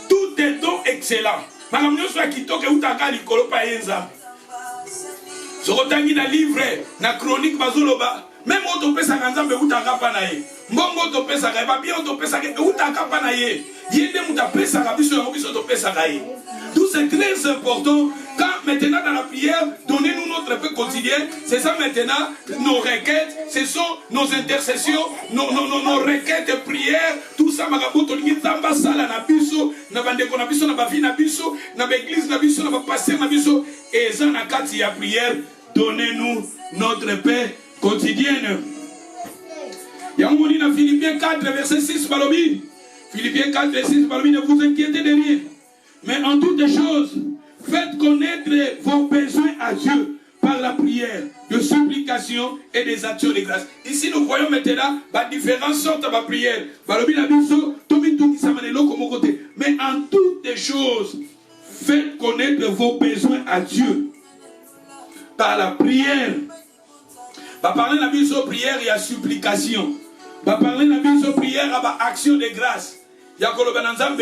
Tout est donc excellent. makambo nyonso ya kitoko eutaka likolo pa ye nzambe. Sokotangi na livre na chronique bazoloba même otopesaka nzambe eutaka pa na ye. Mbongo otopesaka ye, babia otopesaka eutaka pa na ye. Ye nde mutu apesaka biso yango biso topesaka ye. Tout c'est très important. Quand maintenant dans la prière, donnez-nous notre paix quotidien. C'est ça maintenant, nos requêtes, ce sont nos intercessions, nos requêtes de prière. Tout ça, magaboto, l'ingitamba, sala, na biso, na bandeko, na biso, na bavi, na biso, na l'église, na biso, na pasteur, na biso. Et ça, na kati ya prière, donnez-nous notre paix quotidienne. Yamoni na Philippiens 4, verset 6, balobi. Philippiens 4, verset 6, balobi, ne vous inquiétez de rien. Mais en toutes choses, faites connaître vos besoins à Dieu par la prière, de supplication et des actions de grâce. Ici, nous voyons maintenant différentes sortes de prières. Mais en toutes choses, faites connaître vos besoins à Dieu par la prière. Va parler de la prière et la supplication. Va parler de la prière et l'action de grâce.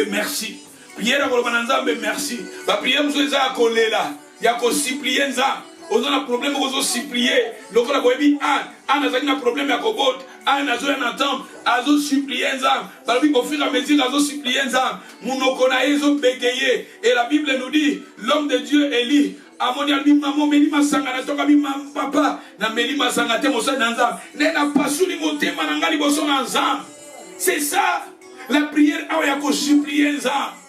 Merci. Prière à Nzambe merci. La prière nous a collé là. Il y a qu'on supplier Nzambe. On a un problème on supplier. Donc on a dit un problème à Kobot. Un a un attente. Azo supplier Nzambe. Parce qu'au fur et à mesure azo supplier Nzambe. Mon konaïzo bégayer. Et la Bible nous dit l'homme de Dieu Élie. Amonia maman melima sangana toka bimam papa na melima sangate mosa Nzambe. Nena pasuli motema nangali boso Nzambe. C'est ça la prière a ya ko supplier Nzambe.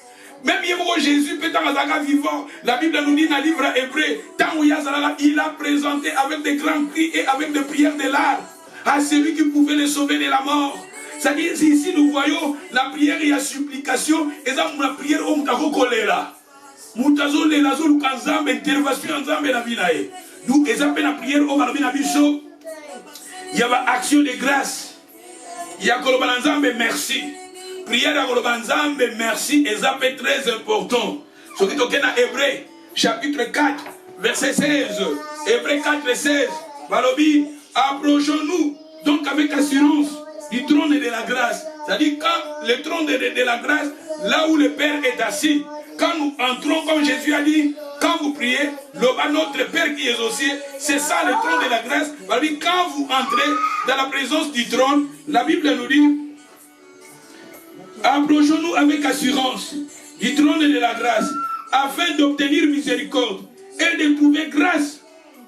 Même Jésus, peut être vivant, la Bible nous dit dans le livre hébreu, il a présenté avec des grands cris et avec des prières de larmes à celui qui pouvait les sauver de la mort. C'est-à-dire, ici nous voyons la prière et la supplication, et ça, la prière au Moutako Kolera. Moutazo, les Lazo, le Kanzambe, intervention en Zambe, la Vinae. Nous, et ça, la prière au Malabina Bisso, il y a action de grâce. Il y a Kolobanzambe, merci. Prière à Kolobanzambe, merci, et ça c'est très important. Ce qui est dans Hébreu, chapitre 4, verset 16. Hébreu 4, 16. Balobi, approchons-nous donc avec assurance du trône de la grâce. C'est-à-dire quand le trône de la grâce, là où le Père est assis, quand nous entrons, comme Jésus a dit, quand vous priez, notre Père qui est aussi, c'est ça le trône de la grâce. Balobi, quand vous entrez dans la présence du trône, la Bible nous dit, approchons-nous avec assurance du trône de la grâce afin d'obtenir miséricorde et de trouver grâce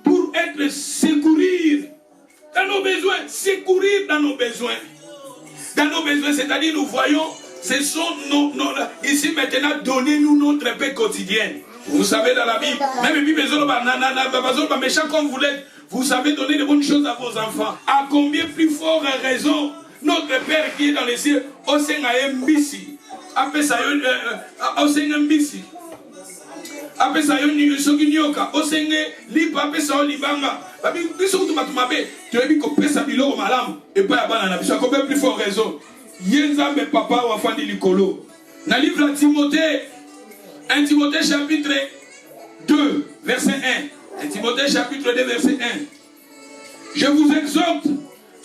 pour être secourir dans nos besoins. Secourir dans nos besoins. Dans nos besoins, c'est-à-dire nous voyons, ce sont ici maintenant, donnez-nous notre paix quotidienne. Vous savez dans la Bible, même Bible, méchant comme vous l'êtes, vous savez donner de bonnes choses à vos enfants. À combien plus fort raison notre Père qui est dans les cieux, Osenga Mbisi, Osenga Mbisi, Apesayo Soginyoka, Osenga Lipa, Apesao Libanga, Biso Matumabe, tu as dit qu'on pèse à Bilo au Malam, et pas à Banana, à combien plus fort raison. Yenzambe Papa ou Afandi Likolo. Dans le livre de Timothée, 1 Timothée chapitre 2, verset 1. 1 Timothée chapitre 2, verset 1. Je vous exhorte,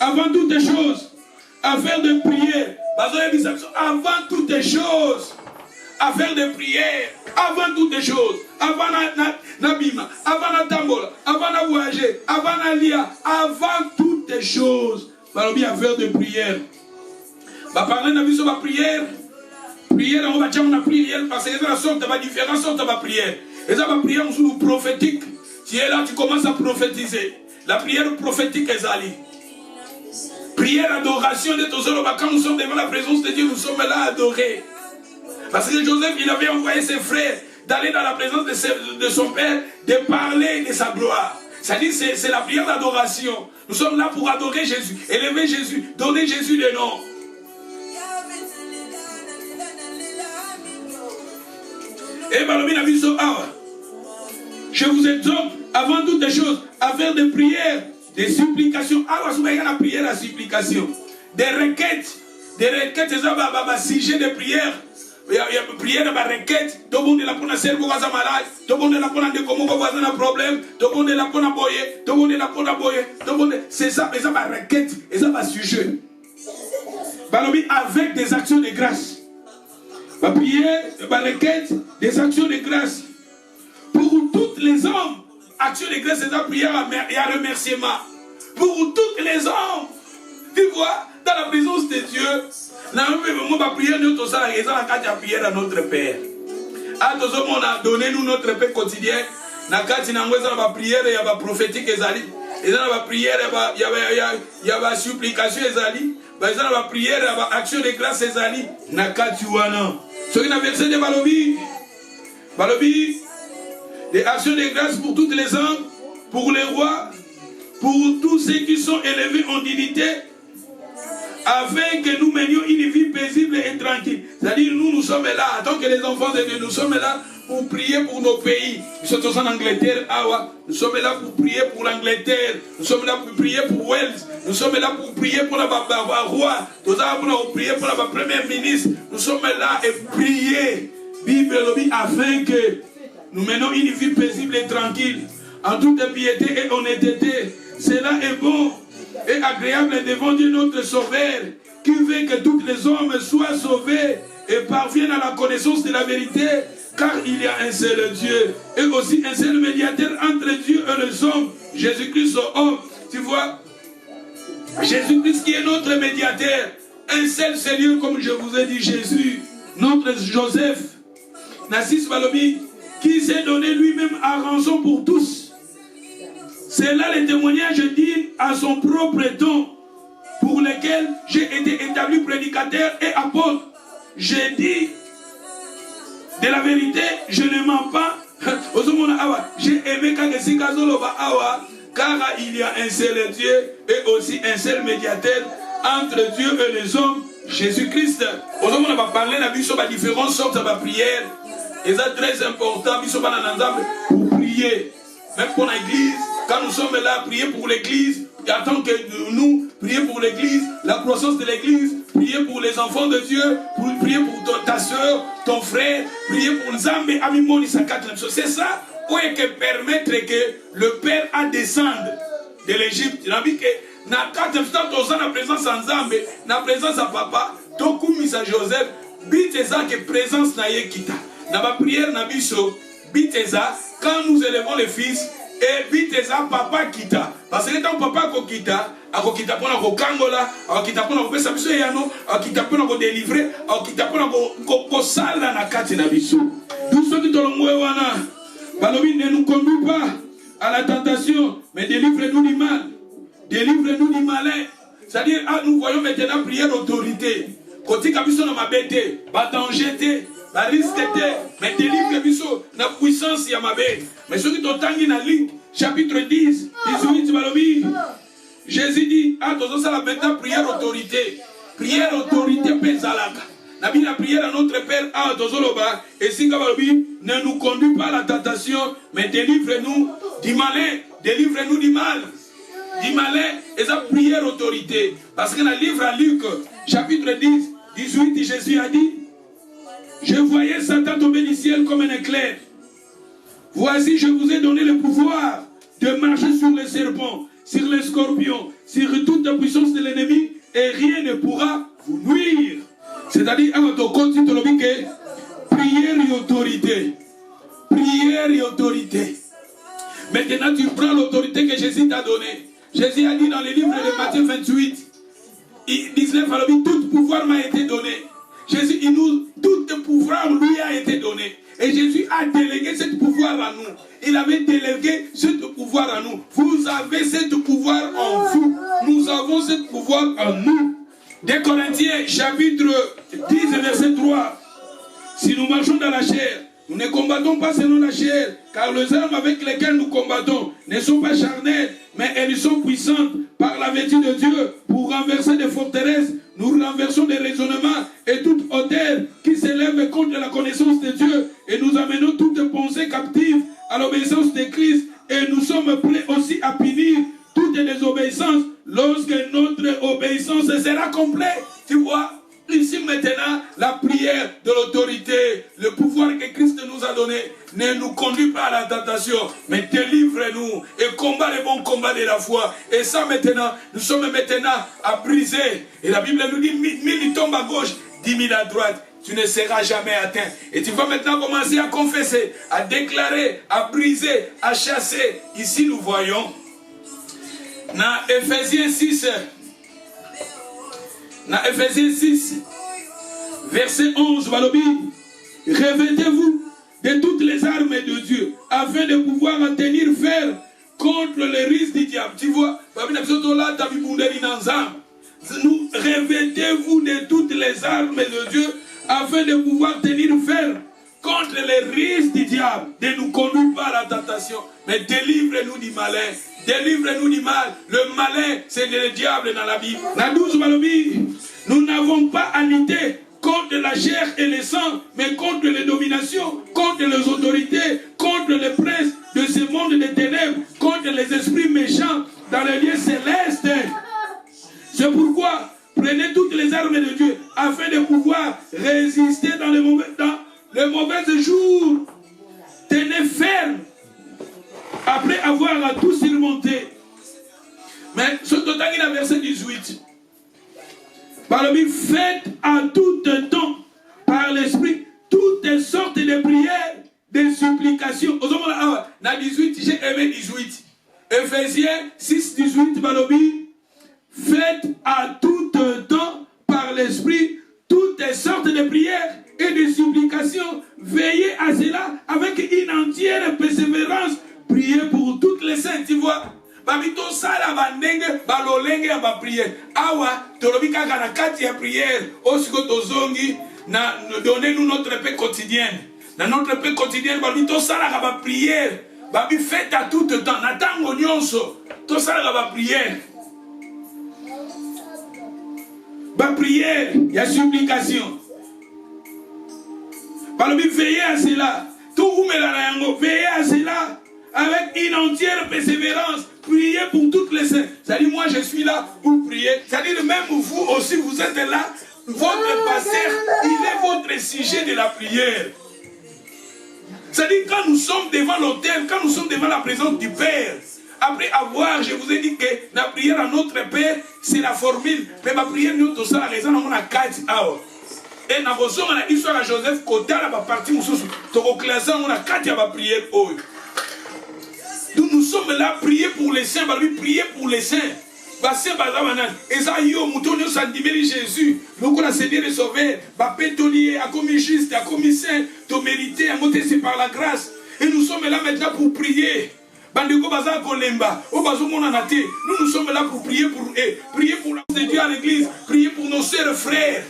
avant toutes choses, à faire des prières. Avant toutes choses. À faire des prières. Avant toutes choses. Avant Nabima. Avant Natambola. Avant voyager. Avant Nalia. Avant toutes choses. À faire des prières. Parler de la prière. Prière, on va dire on a prière parce que c'est la sorte de différentes sortes de prière. Et ça va prière nous prophétique. Tu es là, tu commences à prophétiser. La prière prophétique est allée. Prière, adoration de Tozoloba. Quand nous sommes devant la présence de Dieu, nous sommes là à adorer. Parce que Joseph, il avait envoyé ses frères d'aller dans la présence de son père, de parler de sa gloire. C'est-à-dire, c'est la prière d'adoration. Nous sommes là pour adorer Jésus, élever Jésus, donner Jésus le nom. Et je vous exhorte, avant toutes les choses, à faire des prières, des supplications. La prière, la supplication. Des requêtes, c'est un sujet de prière. Il y a prière, des requêtes. Tout le monde est là pour un cerveau malade. Tout le monde est là pour un problème. Tout le monde est là pour un boyer. Tout le monde est là pour un boyer. C'est ça, c'est ça, des requêtes. Et ça, c'est un sujet. Avec des actions de grâce. Ma prière, ma requête, des actions de grâce. Pour toutes les hommes, actions de grâce, c'est la prière et un remerciement. Pour toutes les hommes, tu vois, dans la présence de Dieu, nous avons prière, nous avons prière à notre Père. On a donné nous notre paix quotidien. Na kati na ngweza na prière ya ba prophétique ezali. Eza na prière ya ba supplication ezali. Eza na prière ya ba action de grâce ezali. Na kati wana. Soki na verset de Balobi, des actions de grâce pour toutes les hommes, pour les rois, pour tous ceux qui sont élevés en dignité, afin que nous menions une vie paisible et tranquille. C'est-à-dire, nous sommes là, en tant que les enfants de Dieu, nous sommes là pour prier pour nos pays. Nous sommes en Angleterre, nous sommes là pour prier pour l'Angleterre, nous sommes là pour prier pour Wales, nous sommes là pour prier pour la roi, nous sommes là pour prier pour la première ministre, nous sommes là et prier, Bible afin que nous menons une vie paisible et tranquille, en toute piété et honnêteté. Cela est bon et agréable devant Dieu notre Sauveur, qui veut que tous les hommes soient sauvés et parviennent à la connaissance de la vérité, car il y a un seul Dieu et aussi un seul médiateur entre Dieu et les hommes, Jésus-Christ homme. Tu vois, Jésus-Christ qui est notre médiateur, un seul Seigneur, comme je vous ai dit, Jésus, notre Joseph, Nassis Balobi, qui s'est donné lui-même à rançon pour tous. C'est là le témoignage digne à son propre don, pour lequel j'ai été établi prédicateur et apôtre. J'ai dit de la vérité, je ne mens pas. J'ai aimé car il y a un seul Dieu et aussi un seul médiateur entre Dieu et les hommes, Jésus-Christ. Aujourd'hui, on va parler de différentes sortes de prières. Et c'est très important pour prier. Même pour l'église, quand nous sommes là, prier pour l'église, en tant que nous, prier pour l'église, la croissance de l'église, prier pour les enfants de Dieu, prier pour ta soeur, ton frère, prier pour Nzambe, Amimoni, c'est ça qui permettre que le Père a descendu de l'Égypte. Il a dit que na présence en Nzambe, na présence à papa, tokumisa Joseph, biteza que présence na yekita. Na ba prière na biso, biteza quand nous élevons les fils, et biteza papa kita. Parce que quand papa ko kita, ako kita pona ko kangola, ako kita pona ko pesa biso yano, ako kita pona ko délivrer, ako kita pona ko sala na kati na biso. Tout ce qui tolongwe wana, balobi ne nous conduit pas à la tentation, mais délivre-nous du mal. Délivre-nous du malin. C'est-à-dire, nous voyons maintenant prier d'autorité. Côté kabiso na mabete, ba danger la risque était, mais délivre biso la puissance ya mabe. Mais ceux qui t'ont na ligne, chapitre 10, 18, balobi. Jésus dit, attention, ça la maintenant prière autorité. Prière autorité pezalaka. Nabi la prière à notre Père, attention loba. Et si balobi, ne nous conduis pas à la tentation, mais délivre-nous du malin. Délivre-nous du mal. Du malin, et ça prière autorité. Parce que dans le livre à Luc, chapitre 10, 18, Jésus a dit, je voyais Satan tomber du ciel comme un éclair. Voici, je vous ai donné le pouvoir de marcher sur les serpents, sur les scorpions, sur toute la puissance de l'ennemi, et rien ne pourra vous nuire. C'est-à-dire, prière et autorité. Prière et autorité. Maintenant, tu prends l'autorité que Jésus t'a donnée. Jésus a dit dans le livre de Matthieu 28, 19, tout pouvoir m'a été donné. Jésus, tout pouvoir lui a été donné. Et Jésus a délégué ce pouvoir à nous. Il avait délégué ce pouvoir à nous. Vous avez ce pouvoir en vous. Nous avons ce pouvoir en nous. Des Corinthiens, chapitre 10, verset 3. Si nous marchons dans la chair, nous ne combattons pas selon la chair, car les armes avec lesquelles nous combattons ne sont pas charnelles, mais elles sont puissantes par la vertu de Dieu pour renverser des forteresses. Nous renversons des raisonnements et toute hauteur qui s'élève contre la connaissance de Dieu, et nous amenons toute pensée captive à l'obéissance de Christ, et nous sommes prêts aussi à punir toute désobéissance lorsque notre obéissance sera complète. Tu vois, ici maintenant, la prière de l'autorité, le pouvoir que Christ nous a donné, ne nous conduit pas à la tentation, mais délivre-nous et combat le bon combat de la foi. Et ça maintenant, nous sommes maintenant à briser. Et la Bible nous dit, 1000 tombent à gauche, 10 000 à droite. tu ne seras jamais atteint. Et tu vas maintenant commencer à confesser, à déclarer, à briser, à chasser. Ici, nous voyons, dans Ephésiens 6, verset 11, revêtez-vous de toutes les armes de Dieu, afin de pouvoir en tenir ferme contre les risques du diable. Tu vois, nous revêtez-vous de toutes les armes de Dieu, afin de pouvoir tenir ferme contre les risques du diable, de nous conduire par la tentation, mais délivre-nous du malin. Délivre-nous du mal. Le malin, c'est le diable dans la Bible. La 12 Balobi, nous n'avons pas à lutter contre la chair et le sang, mais contre les dominations, contre les autorités, contre les princes de ce monde des ténèbres, contre les esprits méchants dans les lieux célestes. C'est pourquoi prenez toutes les armes de Dieu afin de pouvoir résister dans les mauvais jours. Tenez ferme après avoir tout surmonté. Mais ce total, il a verset 18. Par le but, faites à tout temps, par l'esprit, toutes sortes de prières, de supplications. Dans 18, j'ai aimé 18. Ephésiens 6, 18, Balobi. Faites à tout temps, par l'esprit, toutes sortes de prières et de supplications. Veillez à cela avec une entière persévérance. Priez pour toutes les saints, tu vois. Babito sala bandenge balolenge ya ba prière. Awa tolobika kana kati ya prière. Osiko tozongi na donnez-nous notre paix quotidienne. Dans notre paix quotidienne, babito sala ba prière. Babi faites à tout temps. Na tango nyonso to sala ba prière. Ba prière, il y a supplication. Balobi veillez à cela. Tout vous me la yango, veillez à cela. Avec une entière persévérance, priez pour toutes les saints. C'est-à-dire, moi je suis là pour prier. C'est-à-dire, même vous aussi, vous êtes là. Votre pasteur, il est votre sujet de la prière. C'est-à-dire, quand nous sommes devant l'autel, quand nous sommes devant la présence du Père, après avoir, je vous ai dit que la prière à notre Père, c'est la formule. Mais ma prière, nous, tout ça, la raison, on a 4 heures. Et dans vos zones, on a l'histoire à Joseph Kota, la partie, on a 4 heures à prière. Nous sommes là, prier pour les saints, prier pour les saints. Et ça, Jésus, donc on a Seigneur et Sauveur, pétolier, a commis juste, a commis saint, to mérité, a monté, c'est par la grâce. Et nous sommes là maintenant pour prier. Nous sommes là pour prier pour eux, prier pour la de Dieu à l'église, prier pour nos sœurs et frères.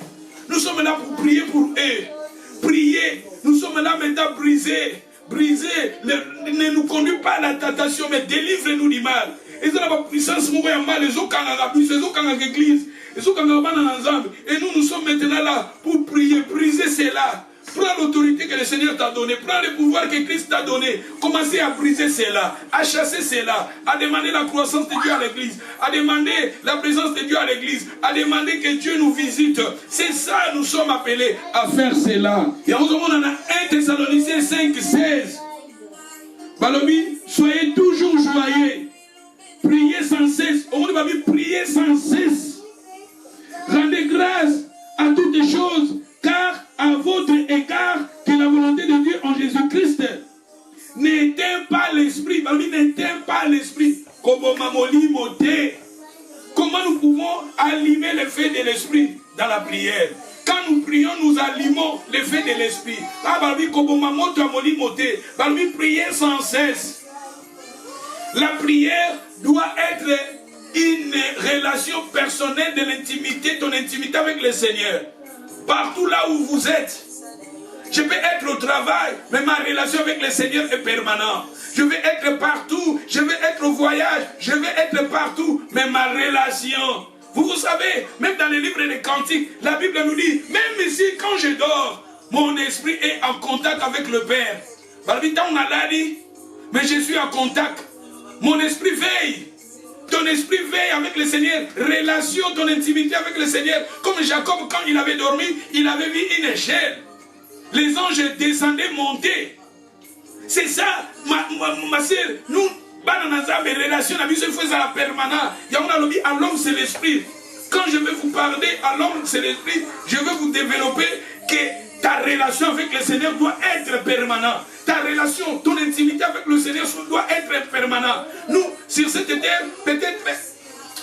Nous sommes là pour prier pour eux. Prier, nous sommes là maintenant briser. Ne nous conduis pas à la tentation, mais délivre-nous du mal. Et ça n'a pas puissance, les autres l'église, et nous sommes maintenant là pour prier, briser cela. Prends l'autorité que le Seigneur t'a donnée, prends le pouvoir que Christ t'a donné. Commencez à briser cela, à chasser cela, à demander la croissance de Dieu à l'église, à demander la présence de Dieu à l'église, à demander que Dieu nous visite. C'est ça, nous sommes appelés à faire cela. Et on a 1 Thessaloniciens 5, 16. Balobi, soyez toujours joyeux. Priez sans cesse. On va prier sans cesse. Rendez grâce à toutes les choses, car à votre égard que la volonté de Dieu en Jésus-Christ n'éteint pas l'esprit. Balobi n'éteint pas l'esprit. Comment nous pouvons allumer le feu de l'esprit dans la prière? Quand nous prions, nous allumons le feu de l'esprit. Priez sans cesse. La prière doit être une relation personnelle de l'intimité, ton intimité avec le Seigneur. Partout là où vous êtes. Je peux être au travail, mais ma relation avec le Seigneur est permanente. Je vais être partout, je vais être au voyage, je vais être partout, mais ma relation. Vous savez, même dans les livres des cantiques, la Bible nous dit, même ici, quand je dors, mon esprit est en contact avec le Père. Mais je suis en contact. Mon esprit veille. Ton esprit veille avec le Seigneur. Relation, ton intimité avec le Seigneur. Comme Jacob, quand il avait dormi, il avait vu une échelle. Les anges descendaient, montaient. C'est ça, ma soeur, nous, relation, la vie se fait à la permanence. À l'homme, c'est l'esprit. Quand je vais vous parler, à l'homme, c'est l'esprit, je vais vous développer que Ta relation avec le Seigneur doit être permanente. Ta relation, ton intimité avec le Seigneur doit être permanente. Nous, sur cette terre, peut-être,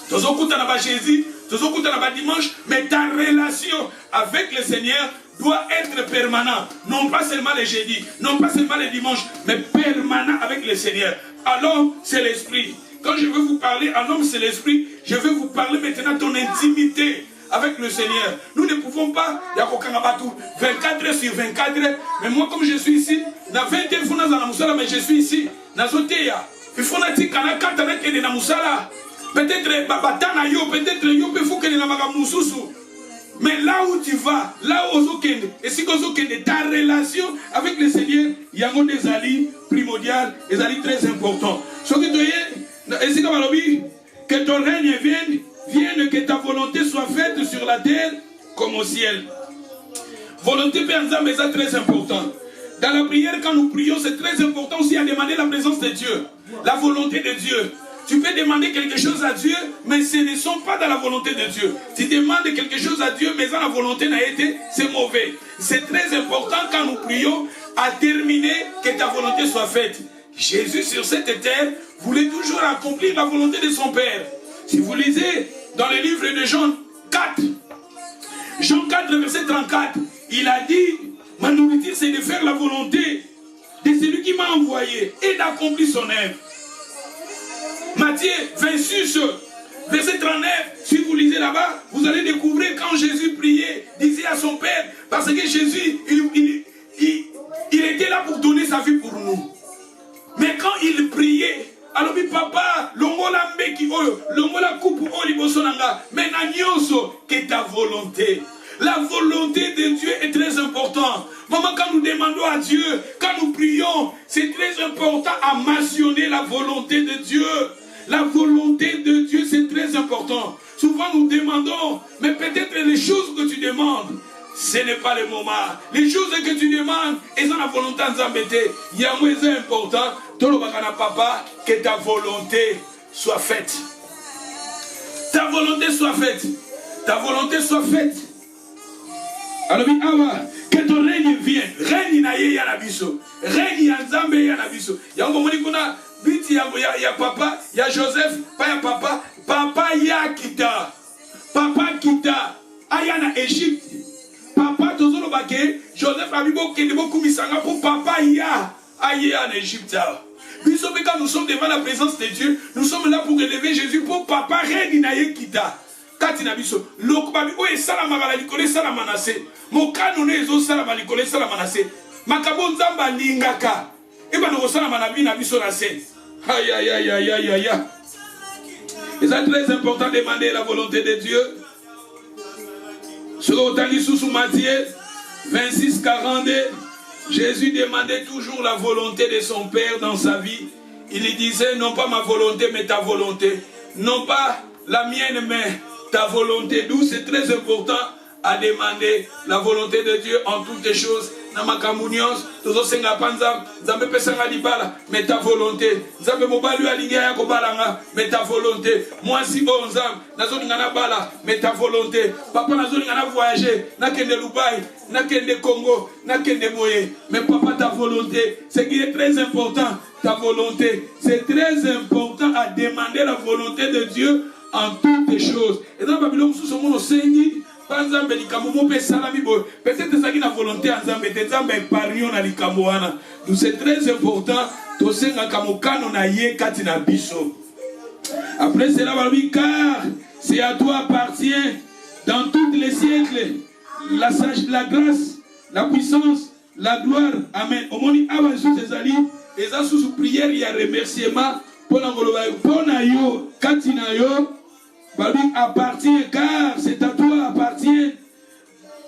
tous au coup de Jésus, tous au coup de dimanche, mais ta relation avec le Seigneur doit être permanente. Non pas seulement les jeudis, non pas seulement les dimanches, mais permanent avec le Seigneur. Alors, c'est l'esprit. Quand je veux vous parler, un homme, c'est l'esprit. Je veux vous parler maintenant de ton intimité avec le Seigneur. Nous ne pouvons pas, 24 heures sur 24 heures, mais moi comme je suis ici, na 20 heures, mais je suis ici, na zoteya. Il faut na tikana kata na kene na musala. Peut-être babatana yo, peut-être yo pe fou kene na magamususu. Mais là où tu vas, là où tu es, et si tu ta relation avec le Seigneur, il y a des alliés primordiaux, des alliés très importants. Ce que tu es, et si que ton règne vienne, que ta volonté soit faite sur la terre comme au ciel. Volonté, Père Nzambe, c'est très important. Dans la prière, quand nous prions, c'est très important aussi à demander la présence de Dieu, la volonté de Dieu. Tu peux demander quelque chose à Dieu, mais ce ne sont pas dans la volonté de Dieu. Tu demandes quelque chose à Dieu, mais dans la volonté n'a été, c'est mauvais. C'est très important quand nous prions à terminer que ta volonté soit faite. Jésus sur cette terre voulait toujours accomplir la volonté de son Père. Si vous lisez dans le livre de Jean 4, Jean 4, verset 34, il a dit, ma nourriture c'est de faire la volonté de celui qui m'a envoyé et d'accomplir son œuvre. Matthieu 26, verset 39, si vous lisez là-bas, vous allez découvrir quand Jésus priait, disait à son Père, parce que Jésus, il était là pour donner sa vie pour nous. Mais quand il priait, alors papa, l'ongola mbeki oyo, l'ongola coupe oyo libosonanga, mais na nyonso que ta volonté. La volonté de Dieu est très importante. Maman, quand nous demandons à Dieu, quand nous prions, c'est très important à mentionner la volonté de Dieu. La volonté de Dieu, c'est très important. Souvent, nous demandons, mais peut-être les choses que tu demandes, ce n'est pas le moment. Les choses que tu demandes, elles ont la volonté de s'embêter. Il y a un moins important, papa, que ta volonté soit faite. Ta volonté soit faite. Ta volonté soit faite. Alors, que ton règne vienne. Règne na ye ya na biso. Règne ya Nzambe ya na biso. Ya ngomoni kuna biti ya papa, ya Joseph, pas ya papa. Papa ya kita. Papa kita. Aya na Égypte. Papa tozolo bake. Joseph abibo kende boku misanga pour papa ya. Aya en Égypte. Biso quand nous sommes devant la présence de Dieu, nous sommes là pour élever Jésus pour papa règne na ye kita. Katina biso lokbabi o esala magala likole sala manase mokano ne ezo sala malikole sala manase makabo nzamba lingaka eba no sala manabi na biso na scène aïe aïe aïe aïe aïe aïe. C'est très important de demander la volonté de Dieu. Sur Otani sous Matthieu 26 42, Jésus demandait toujours la volonté de son Père dans sa vie. Il lui disait non pas ma volonté mais ta volonté, non pas la mienne mais ta volonté. D'où c'est très important à demander la volonté de Dieu en toutes choses. Namakamunios, tozo senga panza, zambe pesanga libala, mais ta volonté. Zambe mobalu alinga ya kobalanga, mais ta volonté. Moi si onzam, nazo ngana bala, mais ta volonté. Papa nazo ngana voyager, na kende Dubaï, na kende Congo, na kende Moye, mais papa ta volonté. Ce qui est très important, ta volonté. C'est très important à demander la volonté de Dieu en toutes les choses. Et dans Babylone, sous son monde, Seigneur, peut-être que c'est la volonté en Zambé, donc c'est très important. Après cela, car c'est à toi appartient dans tous les siècles la grâce, la puissance, la gloire. Amen. Au moment où Jésus est allé, et ça sous prière, il y a remerciement pour yo, katina yo. Balobi appartient, car c'est à toi appartient.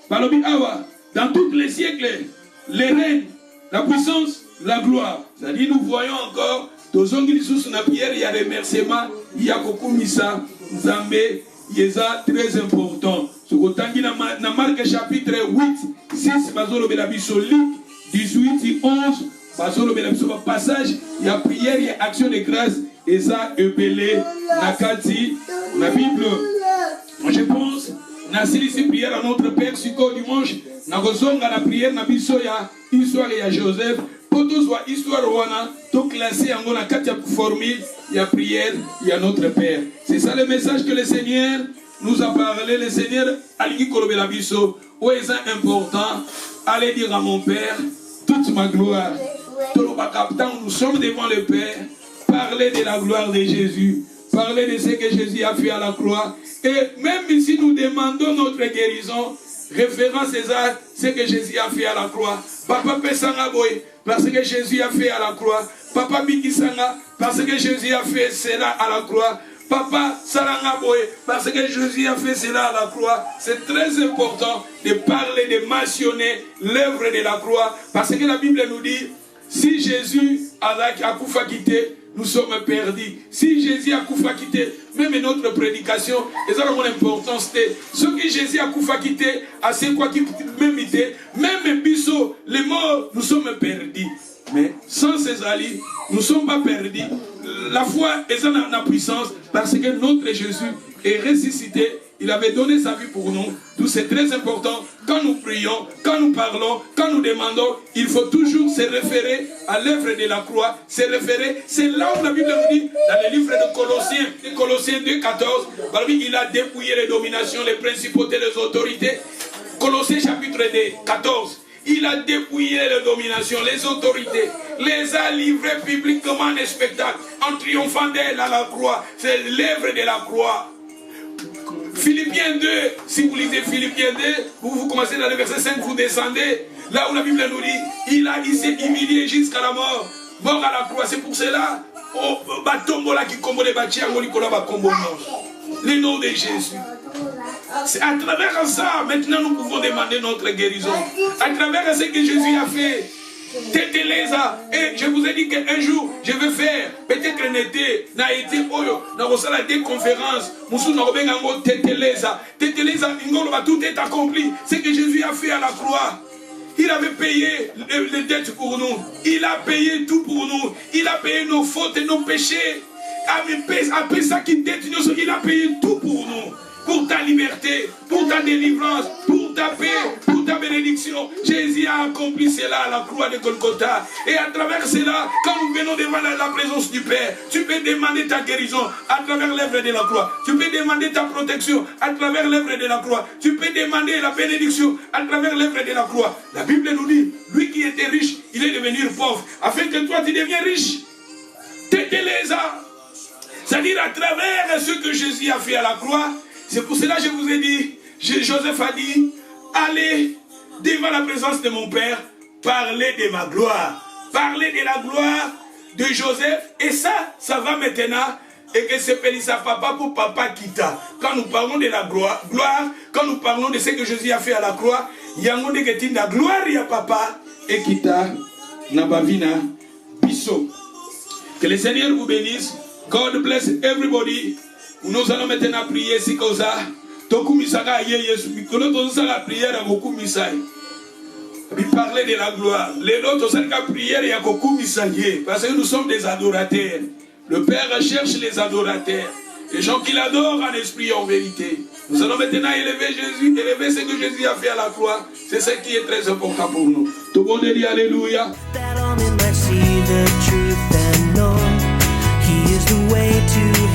Balobi awa, dans tous les siècles, les règnes, la puissance, la gloire. C'est-à-dire, nous voyons encore, dans la prière, il y a remerciement, il y a kokumisa, Nzambe, yeza très important. Ce que dans Marc chapitre 8, 6, bazolo belabiso lit, 18 et 11, bazolo belabiso passage, il y a prière, il y a action de grâce. Et ça, epelé, nakati, la Bible. Moi je pense, nasilisi prière à notre Père siko dimanche nakozonga na prière na biso ya histoire ya Joseph pour tozwa histoire wana to classer yango na kati ya formule ya prière ya notre Père. C'est ça le message que le Seigneur nous a parlé. Le Seigneur alingi kolobela biso o est important. Allez dire à mon Père toute ma gloire. Nous sommes devant le Père. Parler de la gloire de Jésus. Parler de ce que Jésus a fait à la croix. Et même si nous demandons notre guérison, référence à ce que Jésus a fait à la croix. Papa Pesanga Boy, parce que Jésus a fait à la croix. Papa Bikisanga, parce que Jésus a fait cela à la croix. Papa Salanga Boy, parce que Jésus a fait cela à la croix. C'est très important de parler, de mentionner l'œuvre de la croix. Parce que la Bible nous dit, si Jésus a Koufa quitté, nous sommes perdus. Si Jésus a Koufa quitté, même notre prédication, et ça a mon importance, ce que Jésus a Koufa quitté, à ce quoi qui même Bissot, les morts, nous sommes perdus. Mais sans ces alliés, nous ne sommes pas perdus. La foi est en puissance parce que notre Jésus est ressuscité. Il avait donné sa vie pour nous. D'où c'est très important. Quand nous prions, quand nous parlons, quand nous demandons, il faut toujours se référer à l'œuvre de la croix. Se référer, c'est là où la Bible nous dit, dans le livre de Colossiens 2,14, il a dépouillé les dominations, les principautés, les autorités. Colossiens chapitre 2, 14. Il a dépouillé les dominations, les autorités, les a livrés publiquement en spectacle, en triomphant d'elle à la croix. C'est l'œuvre de la croix. Philippiens 2, si vous lisez Philippiens 2, vous commencez dans le verset 5, vous descendez, là où la Bible nous dit, il s'est humilié jusqu'à la mort, mort à la croix. C'est pour cela, le nom de Jésus. C'est à travers ça, maintenant nous pouvons demander notre guérison. À travers ce que Jésus a fait. Et je vous ai dit qu'un jour, je vais faire, peut-être un été, des conférences, tout est accompli. Ce que Jésus a fait à la croix. Il avait payé les dettes pour nous. Il a payé tout pour nous. Il a payé nos fautes et nos péchés. Après ça, il a payé tout pour nous. Pour ta liberté, pour ta délivrance, pour ta paix, pour ta bénédiction. Jésus a accompli cela à la croix de Golgotha. Et à travers cela, quand nous venons devant la présence du Père, tu peux demander ta guérison à travers l'œuvre de la croix. Tu peux demander ta protection à travers l'œuvre de la croix. Tu peux demander la bénédiction à travers l'œuvre de la croix. La Bible nous dit, lui qui était riche, il est devenu pauvre, afin que toi tu deviens riche. C'est-à-dire à travers ce que Jésus a fait à la croix. C'est pour cela que je vous ai dit, Joseph a dit, allez devant la présence de mon Père, parlez de ma gloire. Parlez de la gloire de Joseph. Et ça va maintenant. Et que c'est Pélissa papa pour papa quitta. Quand nous parlons de la gloire, quand nous parlons de ce que Jésus a fait à la croix, il y a un monde qui dit la gloire à papa et quitta Nabavina Bissot. Que le Seigneur vous bénisse. God bless everybody. Nous allons maintenant prier si comme ça. Tokumisaka Yesu. Mikolo toza la prière à Mokumisai. Puis parler de la gloire. Les autres sont la prière et à Mokumisai. Parce que nous sommes des adorateurs. Le Père cherche les adorateurs. Les gens qui l'adorent en esprit et en vérité. Nous allons maintenant élever Jésus, élever ce que Jésus a fait à la croix. C'est ce qui est très important pour nous. Tout le monde dit Alléluia. That all men might see the truth and know He is the way to